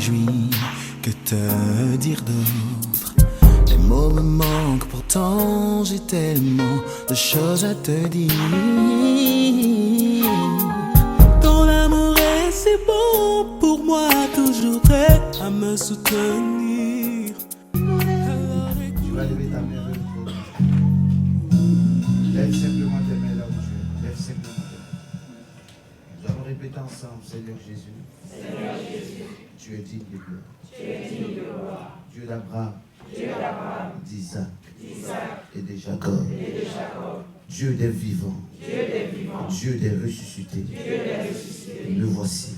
réjouis, que te dire d'autre? Les mots me manquent, pourtant j'ai tellement de choses à te dire. Ton amour est si bon, pour moi toujours prêt à me soutenir. Tu vas lever ta main vers le trône. Lève simplement tes mains là où tu es. Lève simplement tes mains. Nous allons répéter ensemble, Seigneur Jésus. Seigneur Jésus. Tu es digne de gloire. Tu es digne de gloire. Dieu d'Abraham. Dieu d'Abraham. D'Isaac. Et de Jacob. Dieu des vivants. Dieu des ressuscités. Me voici.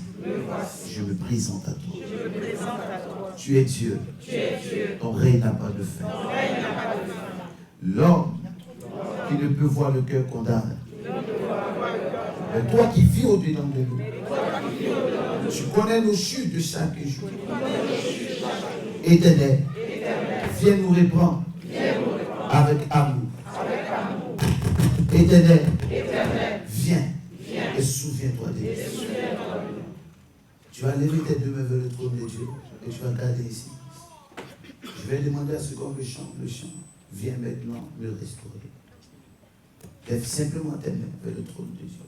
Je me présente à toi. Tu es Dieu. Ton règne n'a pas de fin. L'homme qui ne peut voir le cœur condamné. Mais toi qui vis au-dedans de nous, tu connais nos chutes de chaque jour. Éternel, viens nous répondre avec amour. Éternel, viens et souviens-toi de nous. Tu vas lever tes deux mains vers le trône de Dieu et tu vas garder ici. Je vais demander à ce qu'on le chante, viens maintenant me restaurer. Lève simplement tes mains vers le trône de Dieu.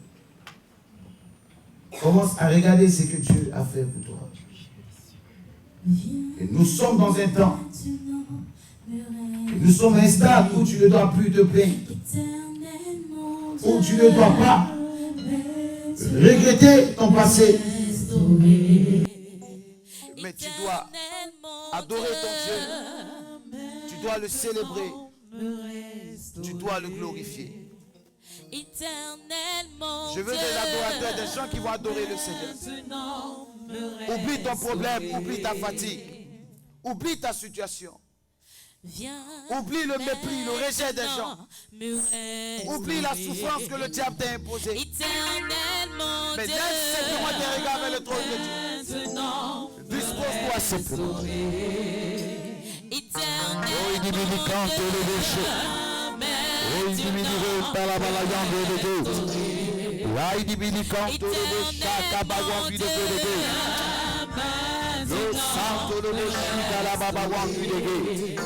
Commence à regarder ce que Dieu a fait pour toi. Et nous sommes dans un temps, nous sommes instables où tu ne dois plus te plaindre, où tu ne dois pas regretter ton passé. Mais tu dois adorer ton Dieu, tu dois le célébrer, tu dois le glorifier. Je veux des adorateurs, des gens qui vont adorer le Seigneur. Oublie ton problème, oublie ta fatigue, oublie ta situation. Oublie le mépris, le rejet des gens. Oublie la souffrance que le diable t'a imposée. Mais laisse simplement tes regards vers le trône de Dieu. Dispose-toi simplement. Oh, il dit, il cante le péché. Oh, il dit, il par la balayande de Dieu. Là, il dit, il cante le péché. Kabawan vide de Dieu. Le santo de Dieu, la babawan vide de Dieu.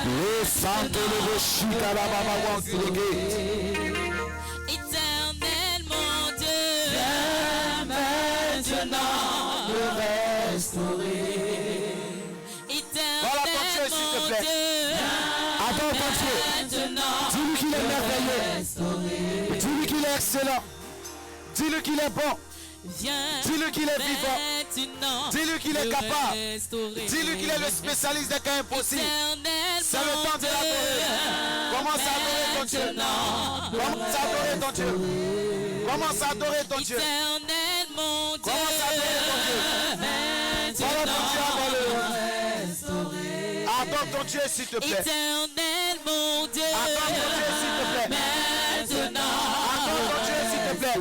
Le santo de Chica la baba Éternel mon Dieu, viens maintenant me restaurer. Éternel mon Dieu, adore ton Dieu. Dis-lui qu'il est merveilleux. Dis-lui qu'il est excellent. Dis-lui qu'il est bon. Dis-lui qu'il est vivant. Dis-lui qu'il est capable. Dis-lui qu'il est le spécialiste des cas impossibles. C'est le temps de l'adorer. Commence à adorer ton Dieu. Commence à adorer ton Dieu. Commence à adorer ton Dieu. Commence à adorer ton Dieu. Voilà ton Dieu avant le. Adore ton Dieu s'il te plaît. Éternel mon Dieu, adore ton Dieu s'il te plaît. Adore ton Dieu s'il te plaît.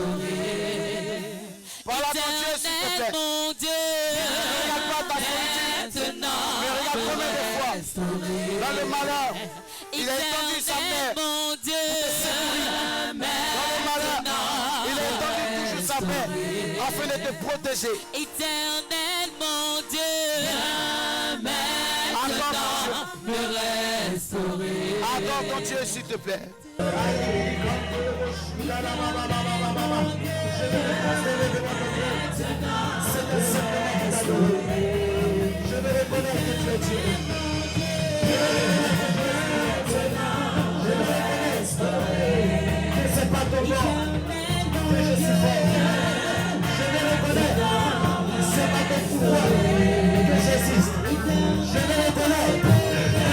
Voilà ton Dieu s'il te plaît. Mon Dieu, ne regarde pas ta solitude, mais regarde combien de fois dans le malheur il a étendu sa main pour te secourir. Dans le malheur il a étendu toujours sa main afin de te protéger. Éternel mon Dieu, adore ton Dieu s'il te plaît. Je vais reconnaître que tu es Dieu. Je vais reconnaître que c'est pas ton nom que je suis fort. Je vais reconnaître que c'est pas ton pouvoir que j'existe. Je vais reconnaître que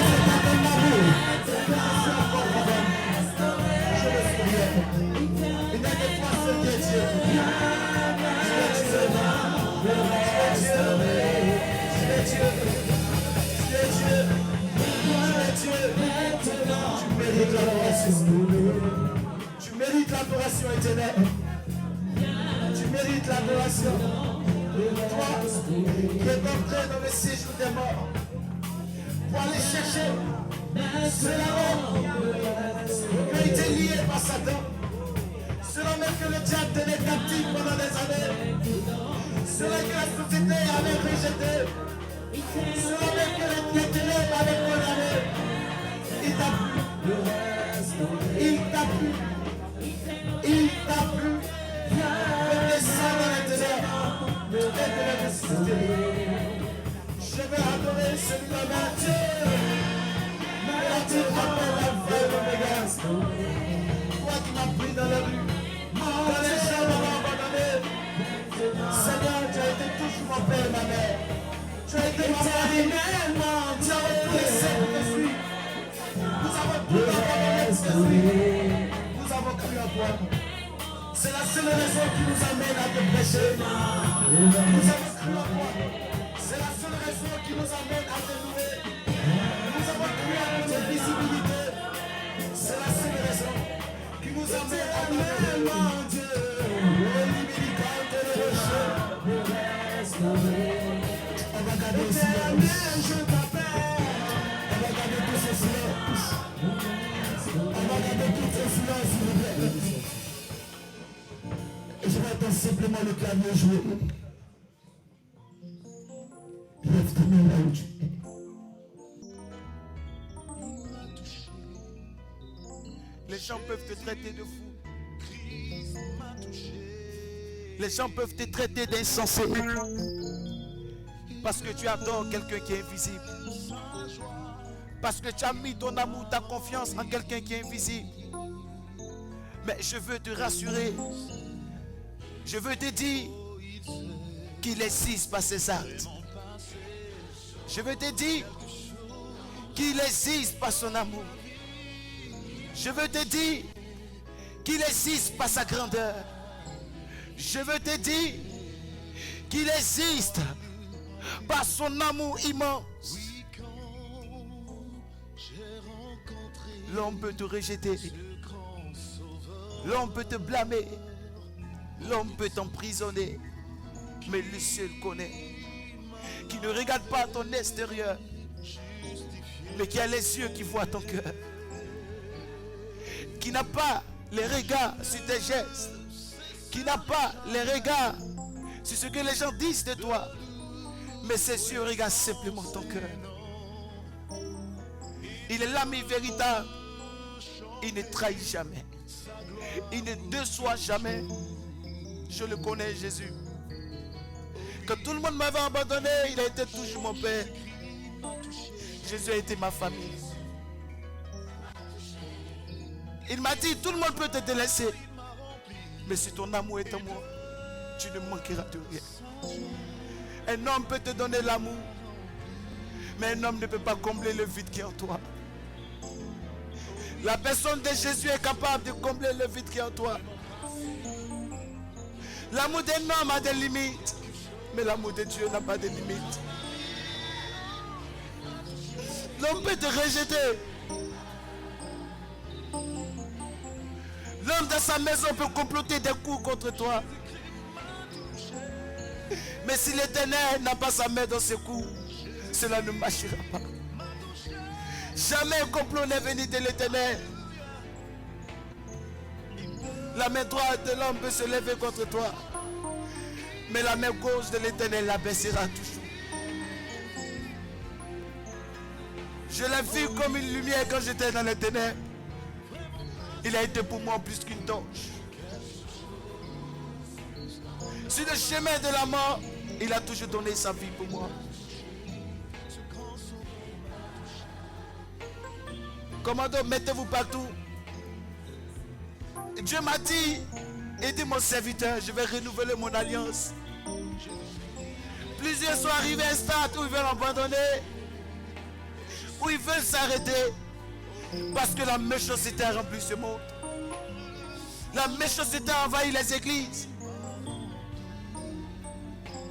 c'est pas ton amour que je suis encore vivant. Je me souviens. Il n'y a que toi seul qui es Dieu. Tu mérites l'adoration éternelle. Tu mérites l'adoration. Toi qui es entré dans le séjour des morts pour aller chercher cela qui a été lié par Satan. Cela même que le diable tenait captif pendant des années. C'est vrai que la société avait rejeté. C'est vrai que les ténèbres avaient condamné. Il t'a plu. Il t'a plu. Il t'a plu. De descendre dans les ténèbres et de les ressusciter. Je vais adorer celui-là, mon Dieu. Mon Dieu, appelle la vraie l'Oméga. Toi qui m'as pris dans la rue, quand les gens m'ont abandonné. Seigneur, tu as été toujours mon père, ma mère. Tu as été mon mari, nous avons pressé pour te suivre. Nous avons tout abandonné pour te suivre. Nous avons cru en toi. C'est la seule raison qui nous amène à te prêcher. Nous avons cru en toi. C'est la seule raison qui nous amène à te louer. Nous avons cru en notre visibilité. C'est la seule raison qui nous amène à te louer, mon Dieu. On va garder le silence. Je t'appelle. On va garder tous ces silences. On va garder tous ces silences, s'il vous plaît. Et je vais entendre simplement le clavier jouer. Lève ta main là où tu es. Les gens peuvent te traiter de fou. Les gens peuvent te traiter d'insensé. Parce que tu adores quelqu'un qui est invisible. Parce que tu as mis ton amour, ta confiance en quelqu'un qui est invisible. Mais je veux te rassurer. Je veux te dire qu'il existe par ses actes. Je veux te dire qu'il existe par son amour. Je veux te dire qu'il existe par sa grandeur. Je veux te dire qu'il existe par son amour immense. L'homme peut te rejeter. L'homme peut te blâmer. L'homme peut t'emprisonner. Mais lui seul connaît. Qui ne regarde pas ton extérieur, mais qui a les yeux qui voient ton cœur. Qui n'a pas les regards sur tes gestes. Qui n'a pas les regards sur ce que les gens disent de toi. Mais ses yeux regardent simplement ton cœur. Il est l'ami véritable. Il ne trahit jamais. Il ne déçoit jamais. Je le connais, Jésus. Quand tout le monde m'avait abandonné, il a été toujours mon père. Jésus a été ma famille. Il m'a dit, tout le monde peut te délaisser. Mais si ton amour est en moi, tu ne manqueras de rien. Un homme peut te donner l'amour, mais un homme ne peut pas combler le vide qui est en toi. La personne de Jésus est capable de combler le vide qui est en toi. L'amour d'un homme a des limites, mais l'amour de Dieu n'a pas de limites. L'homme peut te rejeter. L'homme dans sa maison peut comploter des coups contre toi. Mais si l'Éternel n'a pas sa main dans ses coups, cela ne marchera pas. Jamais un complot n'est venu de l'Éternel. La main droite de l'homme peut se lever contre toi, mais la main gauche de l'Éternel l'abaissera toujours. Je l'ai vu comme une lumière quand j'étais dans les ténèbres. Il a été pour moi plus qu'une torche. Sur le chemin de la mort, il a toujours donné sa vie pour moi. Commando, mettez-vous partout. Dieu m'a dit, il dit mon serviteur, je vais renouveler mon alliance. Plusieurs sont arrivés à un stade où ils veulent abandonner, où ils veulent s'arrêter, parce que la méchanceté a rempli ce monde. La méchanceté a envahi les églises.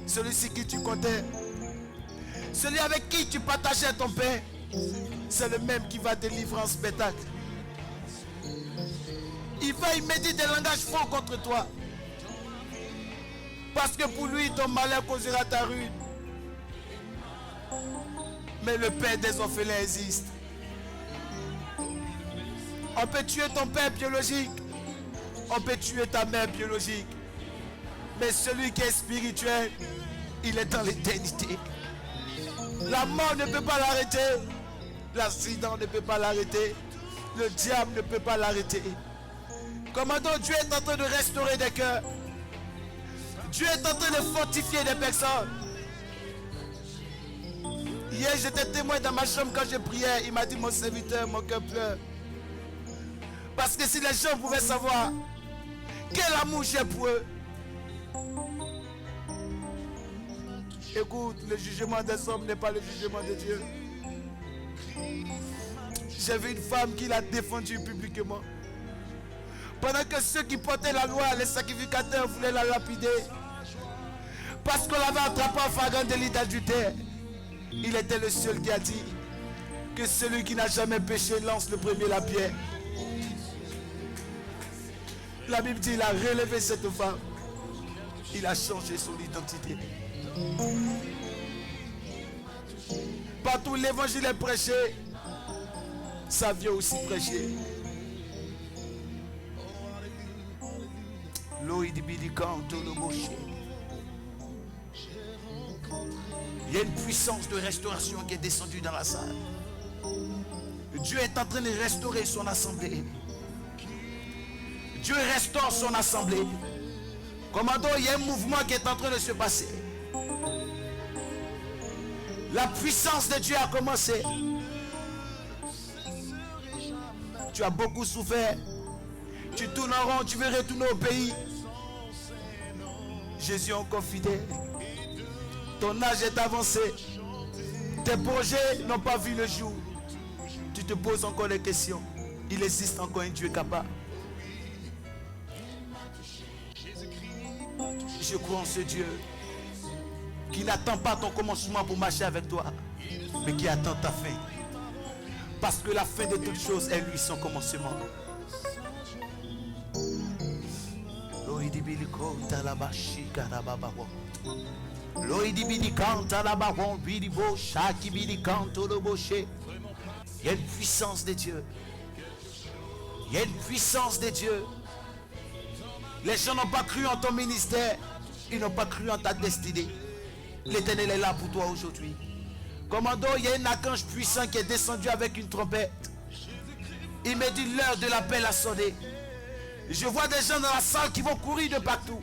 Celui-ci qui tu comptais, celui avec qui tu partageais ton pain, c'est le même qui va délivrer en spectacle. Il va y méditer des langages forts contre toi. Parce que pour lui, ton malheur causera ta ruine. Mais le père des orphelins existe. On peut tuer ton père biologique. On peut tuer ta mère biologique. Mais celui qui est spirituel, il est dans l'éternité. La mort ne peut pas l'arrêter. L'accident ne peut pas l'arrêter. Le diable ne peut pas l'arrêter. Commandant, Dieu est en train de restaurer des cœurs. Dieu est en train de fortifier des personnes. Hier, j'étais témoin dans ma chambre quand je priais. Il m'a dit, mon serviteur, mon cœur pleure. Parce que si les gens pouvaient savoir quel amour j'ai pour eux. Écoute, le jugement des hommes n'est pas le jugement de Dieu. J'ai vu une femme qui l'a défendue publiquement. Pendant que ceux qui portaient la loi, les sacrificateurs, voulaient la lapider. Parce qu'on l'avait attrapé en flagrant délit d'adultère. Il était le seul qui a dit que celui qui n'a jamais péché lance le premier la pierre. La Bible dit qu'il a relevé cette femme. Il a changé son identité. Partout l'évangile est prêché, ça vient aussi prêcher. Il y a une puissance de restauration qui est descendue dans la salle. Dieu est en train de restaurer son assemblée. Dieu restaure son assemblée. Commandant, il y a un mouvement qui est en train de se passer. La puissance de Dieu a commencé. Tu as beaucoup souffert. Tu tournes en rond, tu veux retourner au pays. Jésus est encore fidèle. Ton âge est avancé. Tes projets n'ont pas vu le jour. Tu te poses encore des questions. Il existe encore un Dieu capable. Je crois en ce Dieu qui n'attend pas ton commencement pour marcher avec toi, mais qui attend ta fin. Parce que la fin de toutes choses est lui son commencement. Il y a une puissance de Dieu. Il y a une puissance de Dieu. Les gens n'ont pas cru en ton ministère. Ils n'ont pas cru en ta destinée. L'Éternel est là pour toi aujourd'hui. Commandant, il y a un archange puissant qui est descendu avec une trompette. Il me dit l'heure de l'appel a sonné. Je vois des gens dans la salle qui vont courir de partout.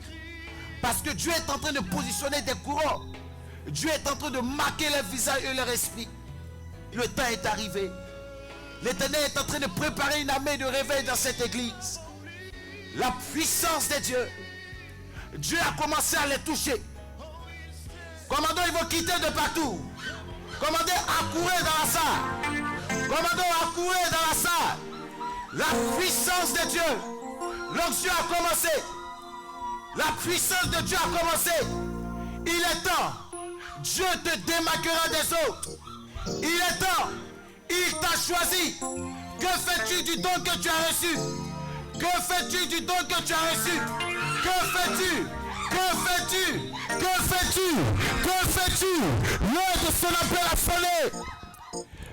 Parce que Dieu est en train de positionner des courants. Dieu est en train de marquer leur visage et leur esprit. Le temps est arrivé. L'Éternel est en train de préparer une armée de réveil dans cette église. La puissance de Dieu. Dieu a commencé à les toucher. Commandant, ils vont quitter de partout. Commandant, accourez dans la salle. Commandant, accourez dans la salle. La puissance de Dieu. L'onction a commencé. La puissance de Dieu a commencé. Il est temps. Dieu te démarquera des autres. Il est temps. Il t'a choisi. Que fais-tu du don que tu as reçu? Que fais-tu du don que tu as reçu? Que fais-tu? Que fais-tu? Que fais-tu? Que fais-tu? L'heure de son appel a sonné.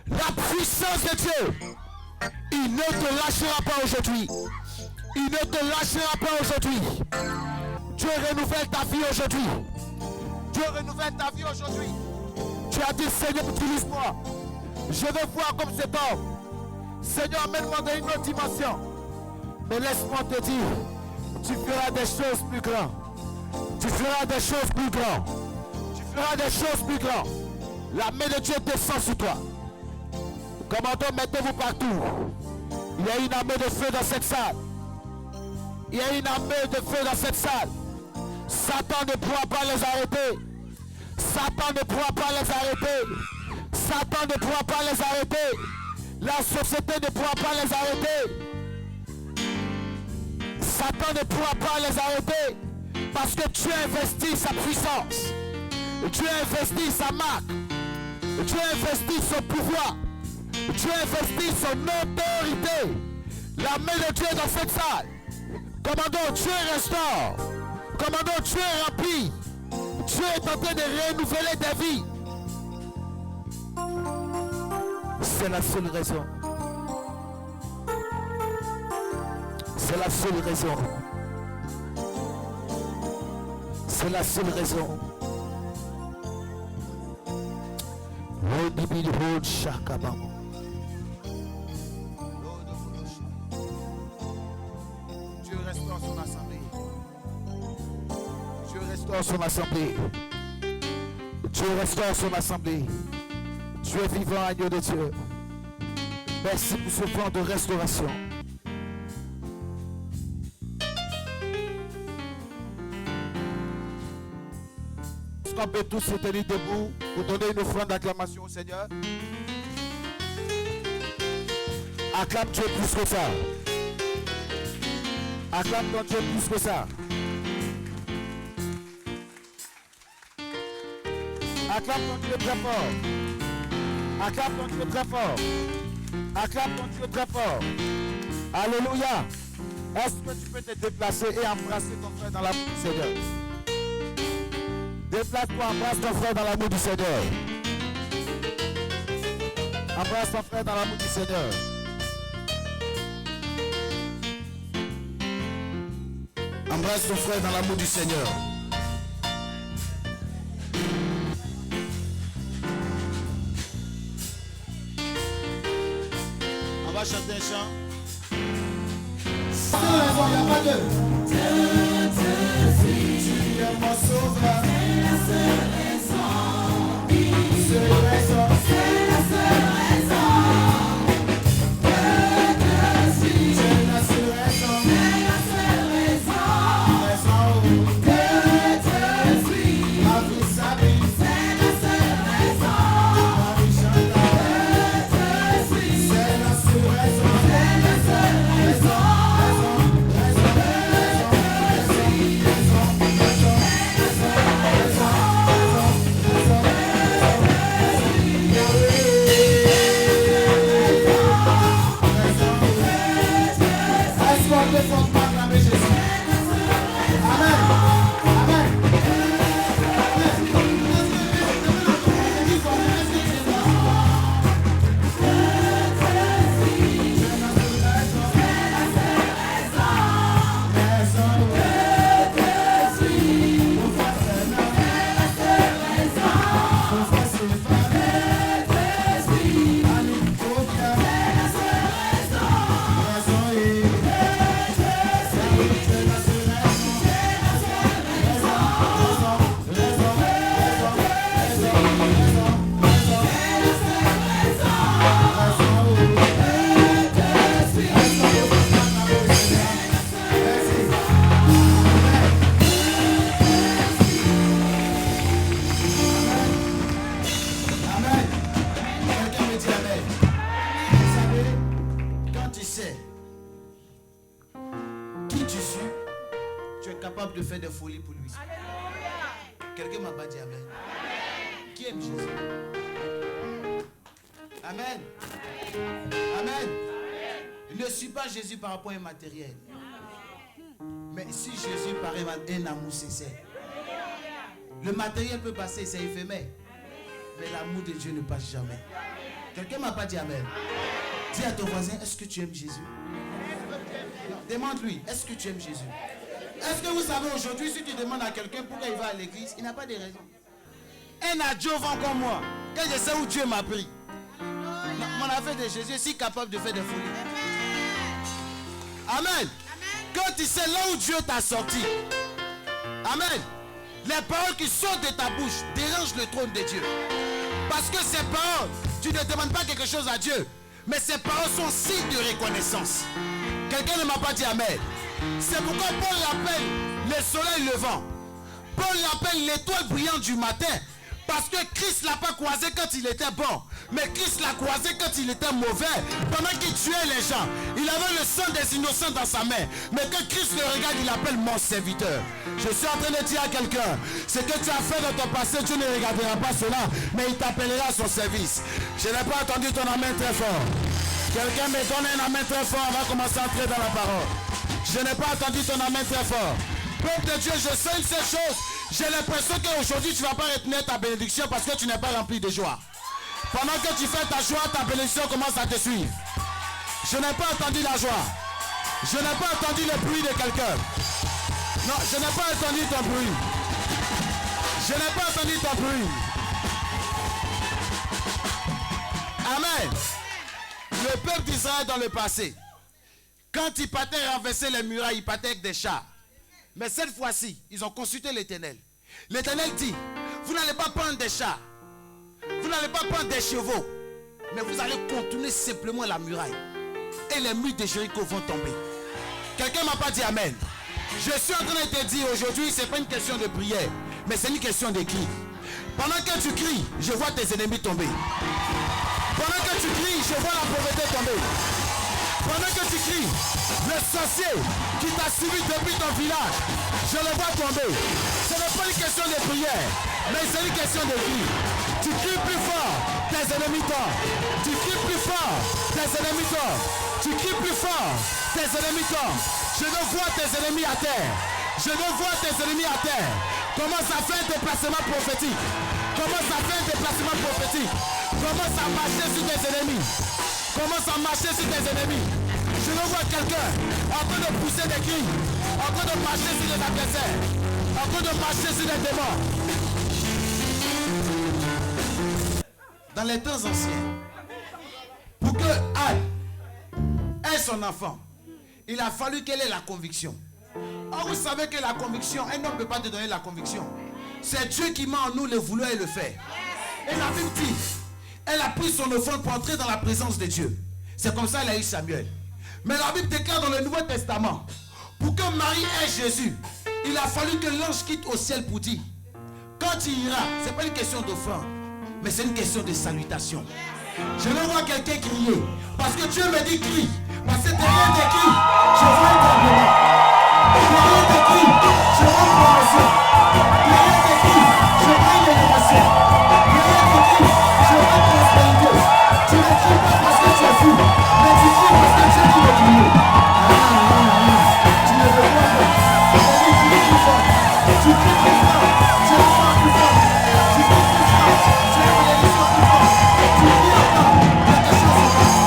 La puissance de Dieu. Il ne te lâchera pas aujourd'hui. Il ne te lâchera pas aujourd'hui. Dieu renouvelle ta vie aujourd'hui. Dieu renouvelle ta vie aujourd'hui. Tu as dit, Seigneur, utilise-moi. Je veux voir comme cet homme. Seigneur, amène-moi dans une autre dimension. Mais laisse-moi te dire, tu feras des choses plus grandes. Tu feras des choses plus grandes. Tu feras des choses plus grandes. La main de Dieu descend sur toi. Commandant, mettez-vous partout. Il y a une armée de feu dans cette salle. Il y a une armée de feu dans cette salle. Satan ne pourra pas les arrêter. Satan ne pourra pas les arrêter. Satan ne pourra pas les arrêter. La société ne pourra pas les arrêter. Satan ne pourra pas les arrêter. Parce que Dieu investit sa puissance. Dieu investit sa marque. Dieu investit son pouvoir. Dieu investit son autorité. La main de Dieu est dans cette salle. Commandant, Dieu restaure. Commandant, Dieu remplit. Dieu est en train de renouveler des vies. C'est la seule raison. C'est la seule raison. C'est la seule raison. Dieu restaure son assemblée. Dieu restaure son assemblée. Dieu restaure son assemblée. Dieu est vivant, agneau de Dieu. Merci pour ce plan de restauration. Est-ce qu'on peut tous se tenir debout pour donner une offrande d'acclamation au Seigneur? Acclame Dieu plus que ça. Acclame ton Dieu plus que ça. Acclame ton Dieu très fort. Acclame ton Dieu très fort. Acclame ton Dieu très fort. Alléluia. Est-ce que tu peux te déplacer et embrasser ton frère dans l'amour du Seigneur? Déplace-toi, embrasse ton frère dans l'amour du Seigneur. Embrasse ton frère dans l'amour du Seigneur. Embrasse ton frère dans l'amour du Seigneur. On va chanter un chant. Il n'y a pas de. Tu es mon sauveur. C'est la seule raison. C'est la seule raison. De faire des folies pour lui. Quelqu'un m'a pas dit amen. Qui aime Jésus? Amen. Amen. Ne suis pas Jésus par rapport à un matériel. Mais si Jésus par un amour sincère. Le matériel peut passer, c'est éphémère. Mais l'amour de Dieu ne passe jamais. Quelqu'un m'a pas dit amen. Dis à ton voisin, est-ce que tu aimes Jésus? Demande-lui, est-ce que tu aimes Jésus? Est-ce que vous savez aujourd'hui, si tu demandes à quelqu'un pourquoi il va à l'église, il n'a pas de raison. Un adjuvant comme moi, quand je sais où Dieu m'a pris, mon affaire de Jésus est si capable de faire des folies. Amen. Quand tu sais là où Dieu t'a sorti, amen, les paroles qui sortent de ta bouche dérangent le trône de Dieu. Parce que ces paroles, tu ne demandes pas quelque chose à Dieu, mais ces paroles sont signes de reconnaissance. Quelqu'un ne m'a pas dit amen. C'est pourquoi Paul l'appelle le soleil levant. Paul l'appelle l'étoile brillante du matin. Parce que Christ ne l'a pas croisé quand il était bon. Mais Christ l'a croisé quand il était mauvais. Pendant qu'il tuait les gens. Il avait le sang des innocents dans sa main. Mais quand Christ le regarde, il l'appelle mon serviteur. Je suis en train de dire à quelqu'un, ce que tu as fait dans ton passé, Dieu ne regardera pas cela. Mais il t'appellera à son service. Je n'ai pas entendu ton amen très fort. Quelqu'un me donne un amen très fort. On va commencer à entrer dans la parole. Je n'ai pas entendu ton amen très fort. Peuple de Dieu, je sais une seule chose. J'ai l'impression qu'aujourd'hui tu ne vas pas retenir ta bénédiction parce que tu n'es pas rempli de joie. Pendant que tu fais ta joie, ta bénédiction commence à te suivre. Je n'ai pas entendu la joie. Je n'ai pas entendu le bruit de quelqu'un. Non, je n'ai pas entendu ton bruit. Je n'ai pas entendu ton bruit. Amen. Le peuple d'Israël dans le passé, quand ils partaient renverser les murailles, ils partaient avec des chars. Mais cette fois-ci, ils ont consulté l'Éternel. L'Éternel dit, vous n'allez pas prendre des chars, vous n'allez pas prendre des chevaux, mais vous allez contourner simplement la muraille. Et les murs de Jéricho vont tomber. Quelqu'un ne m'a pas dit Amen. Je suis en train de te dire aujourd'hui, ce n'est pas une question de prière, mais c'est une question de cri. Pendant que tu cries, je vois tes ennemis tomber. Pendant que tu cries, je vois la pauvreté tomber. Pendant que tu cries, le sorcier qui t'a suivi depuis ton village, je le vois tomber. Ce n'est pas une question de prière, mais c'est une question de cri. Tu cries plus fort, tes ennemis tombent. Tu cries plus fort, tes ennemis tombent. Tu cries plus fort, tes ennemis tombent. Je veux voir tes ennemis à terre. Je veux voir tes ennemis à terre. Commence à faire un déplacement prophétique. Commence à faire un déplacement prophétique. Commence à marcher sur tes ennemis. Commence à marcher sur tes ennemis. Je veux voir quelqu'un en train de pousser des cris, en train de marcher sur les adversaires, en train de marcher sur les démons. Dans les temps anciens, pour que Anne ait son enfant, il a fallu qu'elle ait la conviction. Or, vous savez que la conviction, un homme ne peut pas te donner la conviction. C'est Dieu qui met en nous le vouloir et le faire. Et la Bible dit, elle a pris son offrande pour entrer dans la présence de Dieu. C'est comme ça qu'elle a eu Samuel. Mais la Bible déclare dans le Nouveau Testament, pour que Marie ait Jésus, il a fallu que l'ange quitte au ciel pour dire, quand il ira, ce n'est pas une question d'offrande, mais c'est une question de salutation. Je veux voir quelqu'un crier, parce que Dieu me dit crie, parce que derrière des cris, je vois un tremblement. Derrière des cris, je vois une promotion. Derrière des cris, je vois une élévation. Derrière des cris, je vois une prospérité. Tu ne cries pas parce que tu es fou, mais tu cries parce que Dieu dit de crier. Tu ne veux pas faire. Tu cries plus fort. Tu cries plus fort. Tu es fort plus fort. Tu cries plus fort. Tu es réalisé plus fort. Tu cries encore. Quelque chose se passe.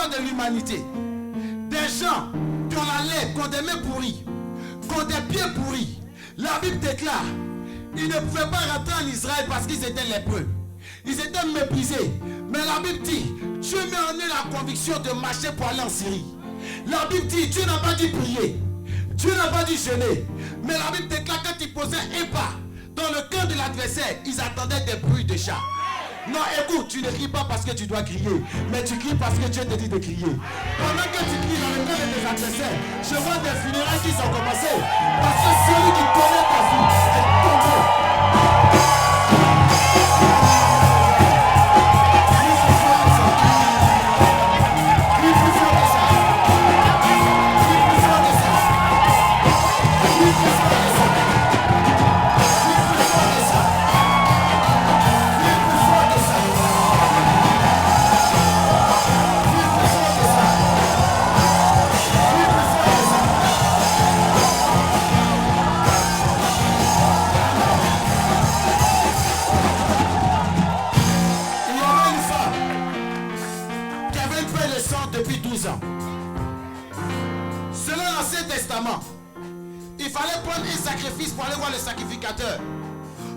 De l'humanité, des gens qui ont la lèvre, qui ont des mains pourries, qui ont des pieds pourris. La Bible déclare, ils ne pouvaient pas rentrer en Israël parce qu'ils étaient lépreux. Ils étaient méprisés. Mais la Bible dit, Dieu met en eux la conviction de marcher pour aller en Syrie. La Bible dit, Dieu n'a pas dit prier. Dieu n'a pas dit jeûner. Mais la Bible déclare quand ils posaient un pas dans le cœur de l'adversaire, ils attendaient des bruits de chats. Non, écoute, tu ne cries pas parce que tu dois crier, mais tu cries parce que Dieu te dit de crier. Pendant que tu cries dans le cœur de tes adversaires, je vois des funérailles qui sont commencées. Parce que celui qui connaît ta vie est tombé. Depuis 12 ans. Selon l'Ancien Testament, il fallait prendre un sacrifice pour aller voir le sacrificateur,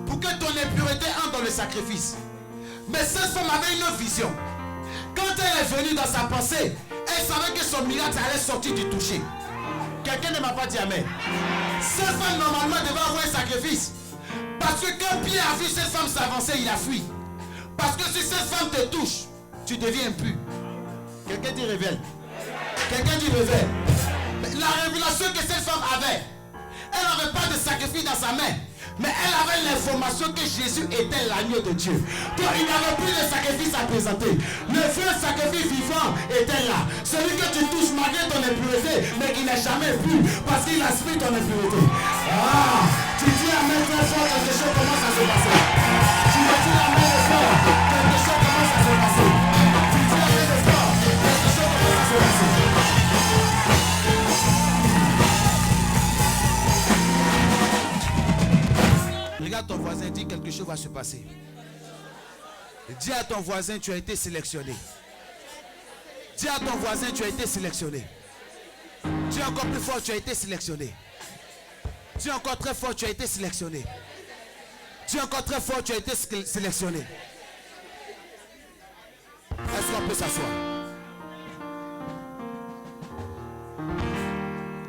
pour que ton impureté entre dans le sacrifice. Mais cette femme avait une vision. Quand elle est venue dans sa pensée, elle savait que son miracle allait sortir du toucher. Quelqu'un ne m'a pas dit Amen. Cette femme normalement devait avoir un sacrifice. Parce que quand Pierre a vu cette femme s'avancer, il a fui. Parce que si cette femme te touche, tu deviens impur. Quelqu'un dit révèle. Quelqu'un dit révèle. La révélation que cette femme avait, elle n'avait pas de sacrifice dans sa main, mais elle avait l'information que Jésus était l'agneau de Dieu. Donc il n'avait plus de sacrifice à présenter. Le vrai sacrifice vivant était là. Celui que tu touches malgré ton impureté, mais qui n'est jamais pu, parce qu'il a suivi ton impureté. Ah, tu dis Amen très fort, quelque chose commence à se passer. Tu me dis Amen fort, quelque chose commence à se passer. Regarde ton voisin, dit quelque chose va se passer. Dis à ton voisin, tu as été sélectionné. Dis à ton voisin, tu as été sélectionné. Dis encore plus fort, tu as été sélectionné. Dis encore très fort, tu as été sélectionné. Dis encore très fort, tu as été sélectionné. Est-ce qu'on peut s'asseoir?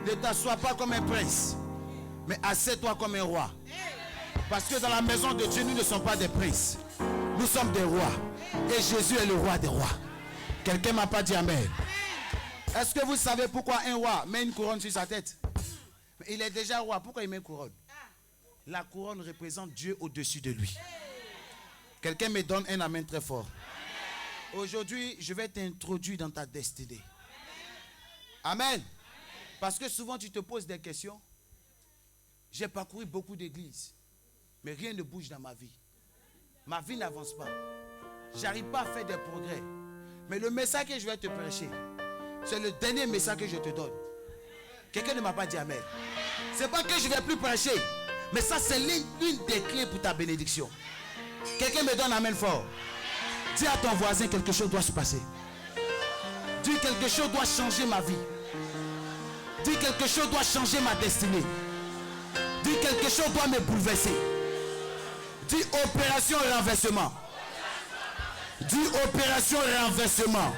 Ne t'assois pas comme un prince, mais assieds-toi comme un roi. Parce que dans la maison de Dieu, nous ne sommes pas des princes. Nous sommes des rois. Et Jésus est le roi des rois. Quelqu'un m'a pas dit amen. Est-ce que vous savez pourquoi un roi met une couronne sur sa tête? Il est déjà roi. Pourquoi il met une couronne? La couronne représente Dieu au-dessus de lui. Quelqu'un me donne un amen très fort. Aujourd'hui, je vais t'introduire dans ta destinée. Amen. Parce que souvent tu te poses des questions. J'ai parcouru beaucoup d'églises, mais rien ne bouge dans ma vie. Ma vie n'avance pas. J'arrive pas à faire des progrès. Mais le message que je vais te prêcher, c'est le dernier message que je te donne. Quelqu'un ne m'a pas dit amen. C'est pas que je ne vais plus prêcher, mais ça c'est l'une des clés pour ta bénédiction. Quelqu'un me donne amen fort. Dis à ton voisin, quelque chose doit se passer. Dis quelque chose doit changer ma vie. Dis quelque chose doit changer ma destinée. Dis quelque chose doit me bouleverser. Dis opération renversement. Dis opération renversement.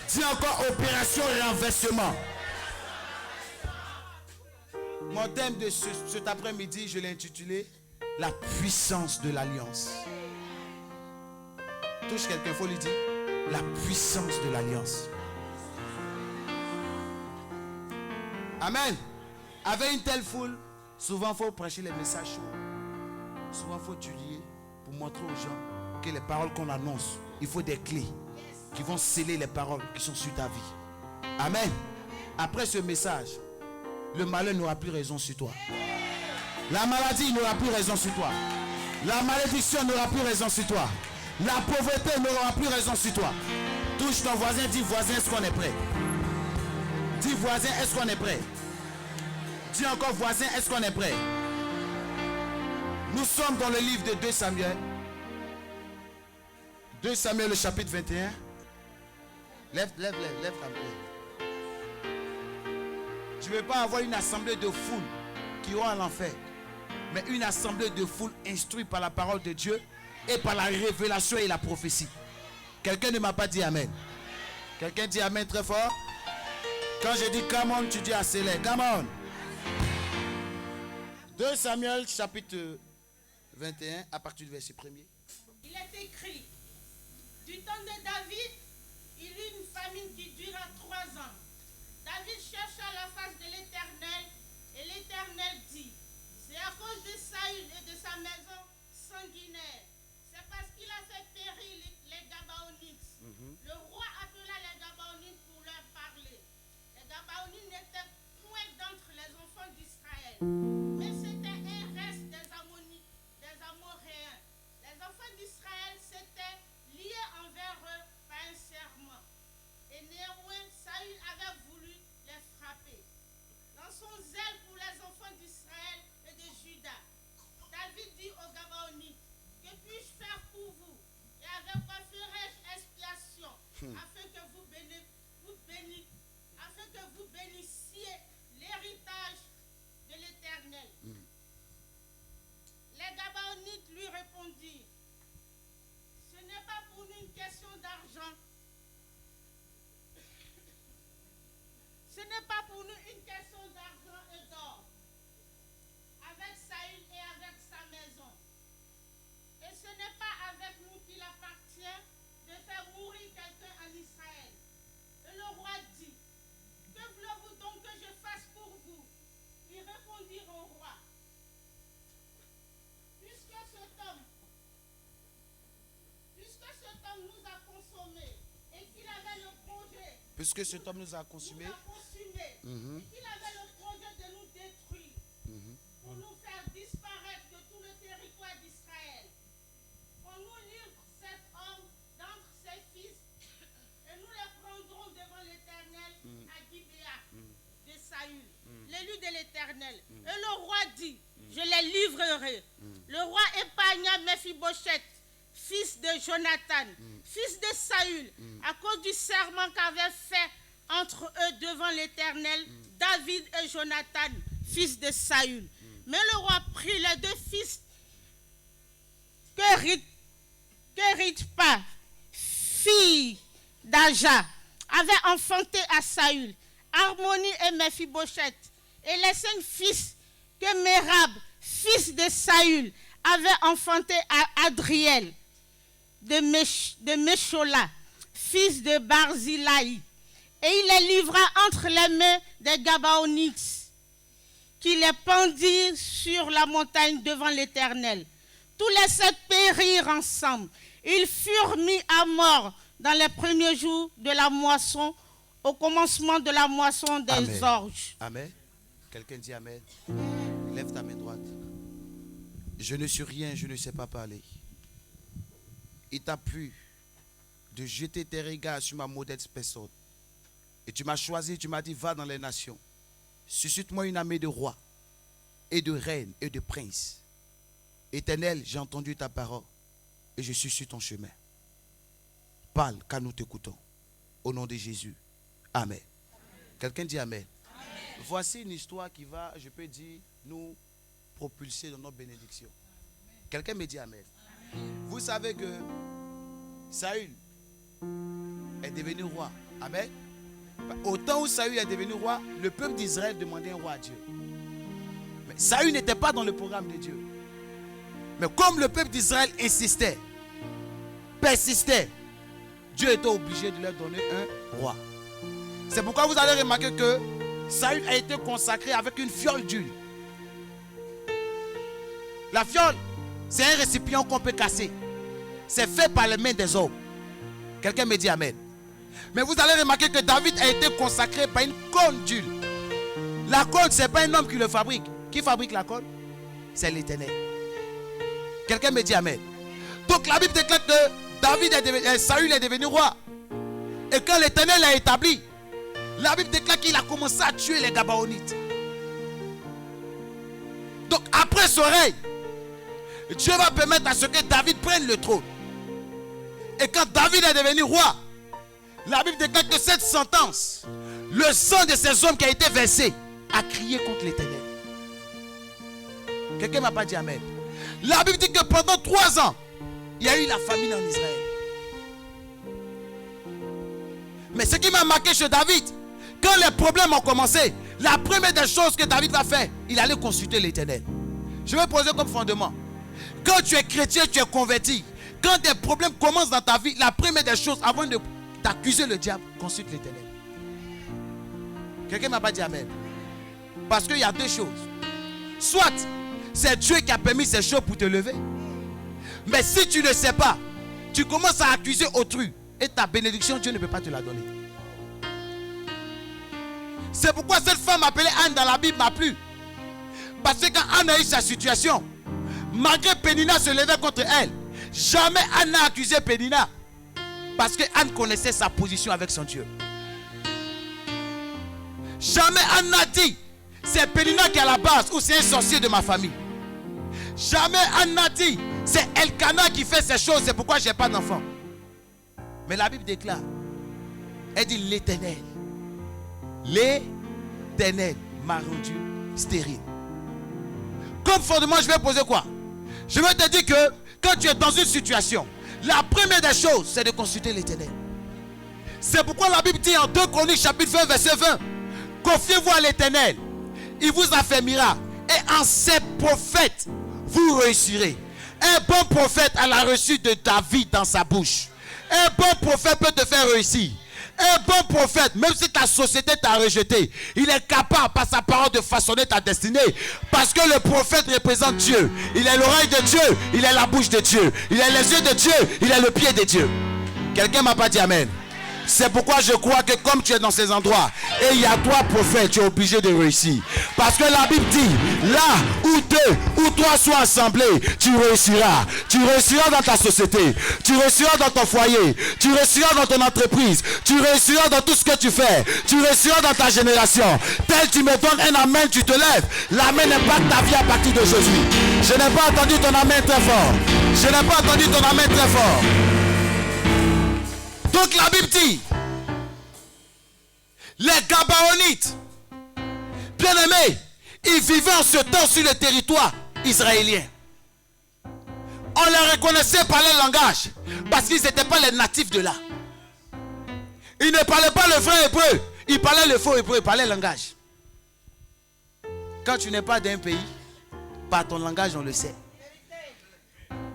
Dis encore opération renversement. Mon thème de cet après-midi, je l'ai intitulé La puissance de l'alliance. Touche quelqu'un, il faut lui dire la puissance de l'alliance. Amen. Avec une telle foule, souvent il faut prêcher les messages chauds. Souvent il faut étudier pour montrer aux gens que les paroles qu'on annonce, il faut des clés qui vont sceller les paroles qui sont sur ta vie. Amen. Après ce message, le malheur n'aura plus raison sur toi. La maladie n'aura plus raison sur toi. La malédiction n'aura plus raison sur toi. La pauvreté n'aura plus raison sur toi. Touche ton voisin, dis voisin, est-ce qu'on est prêt? Dis voisin, est-ce qu'on est prêt? Dis encore voisin, est-ce qu'on est prêt? Nous sommes dans le livre de 2 Samuel. 2 Samuel, le chapitre 21. Lève ta main. Je ne veux pas avoir une assemblée de foule qui vont à l'enfer, mais une assemblée de foule instruite par la parole de Dieu et par la révélation et la prophétie. Quelqu'un ne m'a pas dit amen. Quelqu'un dit amen très fort. Quand je dis come on, tu dis accélère. Come on. 2 Samuel chapitre 21 à partir du verset 1er. Il est écrit, du temps de David, il eut une famine qui dura 3 ans. David chercha la face de l'Éternel et l'Éternel dit, c'est à cause de Saül et de sa maison sanguinaire. C'est parce qu'il a fait périr les Gabaonites. Le roi appela les Gabaonites pour leur parler. Les Gabaonites n'étaient point d'entre les enfants d'Israël, mais c'était un reste des Ammonites, des Amoréens. Les enfants d'Israël s'étaient liés envers eux par un serment. Et néanmoins, Saül avait voulu les frapper. Dans son zèle pour les enfants d'Israël et de Juda, David dit aux Gabaonites, que puis-je faire pour vous? Et avec quoi ferai-je expiation afin que vous bénissiez l'héritage de l'Éternel? Les Gabaonites lui répondirent, ce n'est pas pour nous une question d'argent. Ce n'est pas pour nous une question d'argent et d'or. Avec Saül et avec sa maison. Et ce n'est pas avec nous qu'il appartient de faire mourir quelqu'un en Israël. Et le roi dit, que voulez-vous donc que je fasse pour vous? Ils répondirent au roi, puisque cet homme nous a consommés et qu'il avait le projet. Puisque cet homme nous a consumés. Et qu'il avait le projet de nous détruire. Pour nous faire disparaître de tout le territoire d'Israël. On nous livre cet homme d'entre ses fils et nous les prendrons devant l'Éternel à Gibéa de Saül, l'élu de l'Éternel. Et le roi dit, je les livrerai. Le roi épargna Méphibosheth, fils de Jonathan, fils de Saül, à cause du serment qu'avait fait entre eux devant l'Éternel, David et Jonathan, fils de Saül. Mais le roi prit les deux fils que Ritpa, fille d'Aja, avait enfanté à Saül, Harmonie et Mephibosheth, et les 5 fils que Mérab, fils de Saül, avait enfanté à Adriel, de Meshola, fils de Barzilai. Et il les livra entre les mains des Gabaonites, qui les pendirent sur la montagne devant l'Éternel. Tous les 7 périrent ensemble. Ils furent mis à mort dans les premiers jours de la moisson, au commencement de la moisson des orges. Amen. Quelqu'un dit Amen. Lève ta main droite. Je ne suis rien, je ne sais pas parler. Il t'a plu de jeter tes regards sur ma modeste personne. Et tu m'as choisi, tu m'as dit, va dans les nations. Suscite-moi une armée de rois et de reines et de princes. Éternel, j'ai entendu ta parole et je suis sur ton chemin. Parle car nous t'écoutons. Au nom de Jésus. Amen. Quelqu'un dit Amen. Amen. Voici une histoire qui va, je peux dire, nous propulser dans notre bénédiction. Quelqu'un me dit Amen. Amen. Vous savez que Saül est devenu roi. Amen. Au temps où Saül est devenu roi, le peuple d'Israël demandait un roi à Dieu. Mais Saül n'était pas dans le programme de Dieu. Mais comme le peuple d'Israël insistait, persistait, Dieu était obligé de leur donner un roi. C'est pourquoi vous allez remarquer que Saül a été consacré avec une fiole d'huile. La fiole, c'est un récipient qu'on peut casser. C'est fait par les mains des hommes. Quelqu'un me dit Amen. Mais vous allez remarquer que David a été consacré par une cône d'huile. La cône, ce n'est pas un homme qui le fabrique. Qui fabrique la cône? C'est l'Éternel. Quelqu'un me dit Amen. Donc la Bible déclare que Saül est devenu roi. Et quand l'Éternel l'a établi, la Bible déclare qu'il a commencé à tuer les Gabaonites. Donc après son règne, Dieu va permettre à ce que David prenne le trône. Et quand David est devenu roi, la Bible déclare que cette sentence, le sang de ces hommes qui a été versé, a crié contre l'Éternel. Quelqu'un ne m'a pas dit Amen. La Bible dit que pendant 3 ans, il y a eu la famine en Israël. Mais ce qui m'a marqué chez David, quand les problèmes ont commencé, la première des choses que David va faire, il allait consulter l'Éternel. Je vais poser comme fondement. Quand tu es chrétien, tu es converti. Quand des problèmes commencent dans ta vie, la première des choses, avant de t'accuser le diable, consulte l'Éternel. Quelqu'un ne m'a pas dit Amen. Parce qu'il y a 2 choses. Soit c'est Dieu qui a permis ces choses pour te lever. Mais si tu ne sais pas, tu commences à accuser autrui. Et ta bénédiction, Dieu ne peut pas te la donner. C'est pourquoi cette femme appelée Anne dans la Bible m'a plu. Parce que quand Anne a eu sa situation, malgré Pénina se levait contre elle, jamais Anne n'a accusé Pénina. Parce que Anne connaissait sa position avec son Dieu. Jamais Anne n'a dit, c'est Pénina qui est à la base ou c'est un sorcier de ma famille. Jamais Anne n'a dit, c'est Elkana qui fait ces choses, c'est pourquoi je n'ai pas d'enfant. Mais la Bible déclare, elle dit l'Éternel. L'Éternel m'a rendu stérile. Comme fondement, je vais poser quoi? Je vais te dire que quand tu es dans une situation, la première des choses, c'est de consulter l'Éternel. C'est pourquoi la Bible dit en 2 Chroniques chapitre 20 verset 20, confiez-vous à l'Éternel, il vous affermira, et en ses prophètes, vous réussirez. Un bon prophète a la reçue de David dans sa bouche. Un bon prophète peut te faire réussir. Un bon prophète, même si ta société t'a rejeté, il est capable par sa parole de façonner ta destinée. Parce que le prophète représente Dieu. Il est l'oreille de Dieu, il est la bouche de Dieu. Il est les yeux de Dieu, il est le pied de Dieu. Quelqu'un ne m'a pas dit Amen. C'est pourquoi je crois que comme tu es dans ces endroits et il y a 3 prophètes, tu es obligé de réussir. Parce que la Bible dit, là où 2 ou 3 sont assemblés, tu réussiras. Tu réussiras dans ta société, tu réussiras dans ton foyer, tu réussiras dans ton entreprise, tu réussiras dans tout ce que tu fais, tu réussiras dans ta génération. Tel tu me donnes un amen, tu te lèves. L'amen impacte ta vie à partir d'aujourd'hui. Je n'ai pas entendu ton amen très fort. Je n'ai pas entendu ton amen très fort. Donc la Bible dit, les Gabaonites, bien aimés, ils vivaient en ce temps sur le territoire israélien. On les reconnaissait par leur langage, parce qu'ils n'étaient pas les natifs de là. Ils ne parlaient pas le vrai hébreu, ils parlaient le faux hébreu, ils parlaient le langage. Quand tu n'es pas d'un pays, par ton langage on le sait.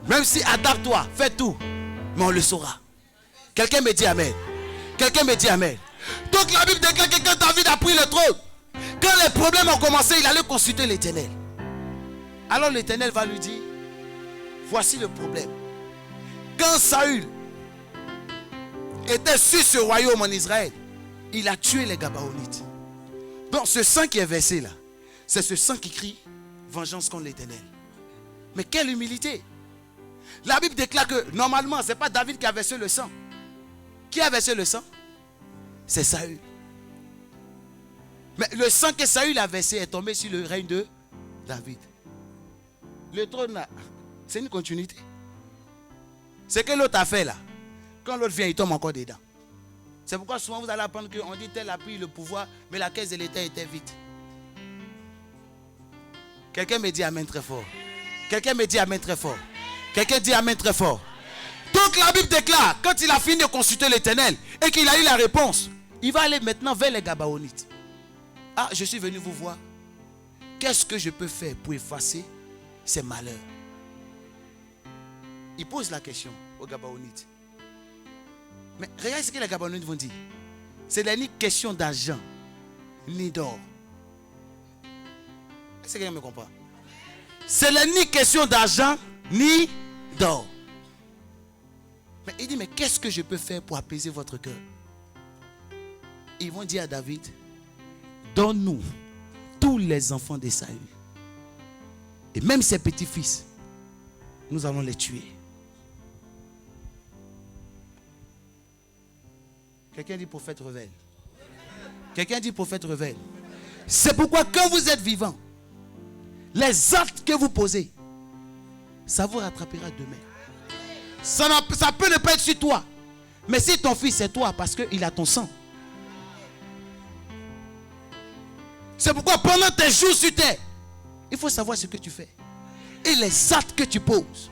Même si adapte-toi, fais tout, mais on le saura. Quelqu'un me dit amen. Quelqu'un me dit amen. Donc la Bible déclare que quand David a pris le trône, quand les problèmes ont commencé, il allait consulter l'Éternel. Alors l'Éternel va lui dire, voici le problème. Quand Saül était sur ce royaume en Israël, il a tué les Gabaonites. Donc ce sang qui est versé là, c'est ce sang qui crie vengeance contre l'Éternel. Mais quelle humilité! La Bible déclare que normalement ce n'est pas David qui a versé le sang. Qui a versé le sang? C'est Saül. Mais le sang que Saül a versé est tombé sur le règne de David. Le trône là, c'est une continuité. Ce que l'autre a fait là, quand l'autre vient, il tombe encore dedans. C'est pourquoi souvent vous allez apprendre qu'on dit tel a pris le pouvoir, mais la caisse de l'État était vide. Quelqu'un me dit amen très fort. Quelqu'un me dit amen très fort. Quelqu'un dit amen très fort. Donc la Bible déclare, quand il a fini de consulter l'Éternel et qu'il a eu la réponse, il va aller maintenant vers les Gabaonites. Ah, je suis venu vous voir. Qu'est-ce que je peux faire pour effacer ces malheurs? Il pose la question aux Gabaonites. Mais regarde ce que les Gabaonites vont dire. Ce n'est ni question d'argent, ni d'or. Est-ce que quelqu'un me comprend? Ce n'est ni question d'argent, ni d'or. Mais il dit, mais qu'est-ce que je peux faire pour apaiser votre cœur? Ils vont dire à David, donne-nous tous les enfants d'Esaü. Et même ses petits-fils, nous allons les tuer. Quelqu'un dit prophète révèle. Quelqu'un dit prophète révèle. C'est pourquoi quand vous êtes vivant, les actes que vous posez, ça vous rattrapera demain. Ça peut ne pas être sur toi. Mais si ton fils c'est toi, parce qu'il a ton sang. C'est pourquoi pendant tes jours sur terre, il faut savoir ce que tu fais. Et les actes que tu poses.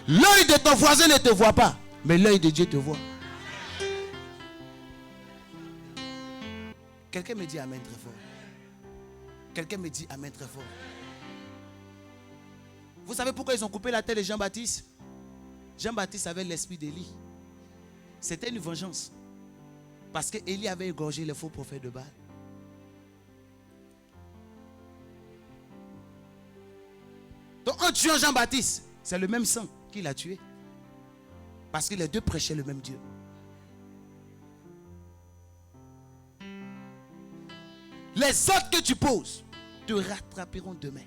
L'œil de ton voisin ne te voit pas, mais l'œil de Dieu te voit. Quelqu'un me dit amen très fort. Quelqu'un me dit amen très fort. Vous savez pourquoi ils ont coupé la tête de Jean-Baptiste? Jean-Baptiste avait l'esprit d'Élie. C'était une vengeance. Parce que Élie avait égorgé les faux prophètes de Baal. Donc en tuant Jean-Baptiste, c'est le même sang qui l'a tué. Parce que les deux prêchaient le même Dieu. Les actes que tu poses te rattraperont demain.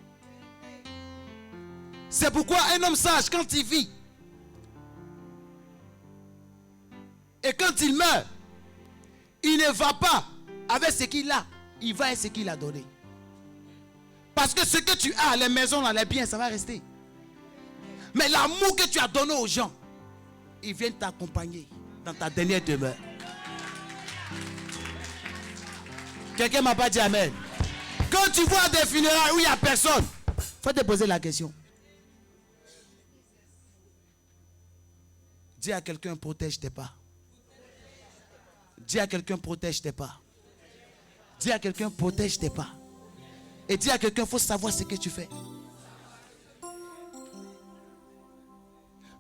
C'est pourquoi un homme sage, quand il vit, et quand il meurt, il ne va pas avec ce qu'il a, il va avec ce qu'il a donné. Parce que ce que tu as, les maisons, les biens, ça va rester. Mais l'amour que tu as donné aux gens, ils viennent t'accompagner dans ta dernière demeure. Quelqu'un m'a pas dit amen. Quand tu vois des funérailles où il n'y a personne, il faut te poser la question. Dis à quelqu'un, protège tes pas. Dis à quelqu'un, protège tes pas. Dis à quelqu'un, protège tes pas. Et dis à quelqu'un, il faut savoir ce que tu fais.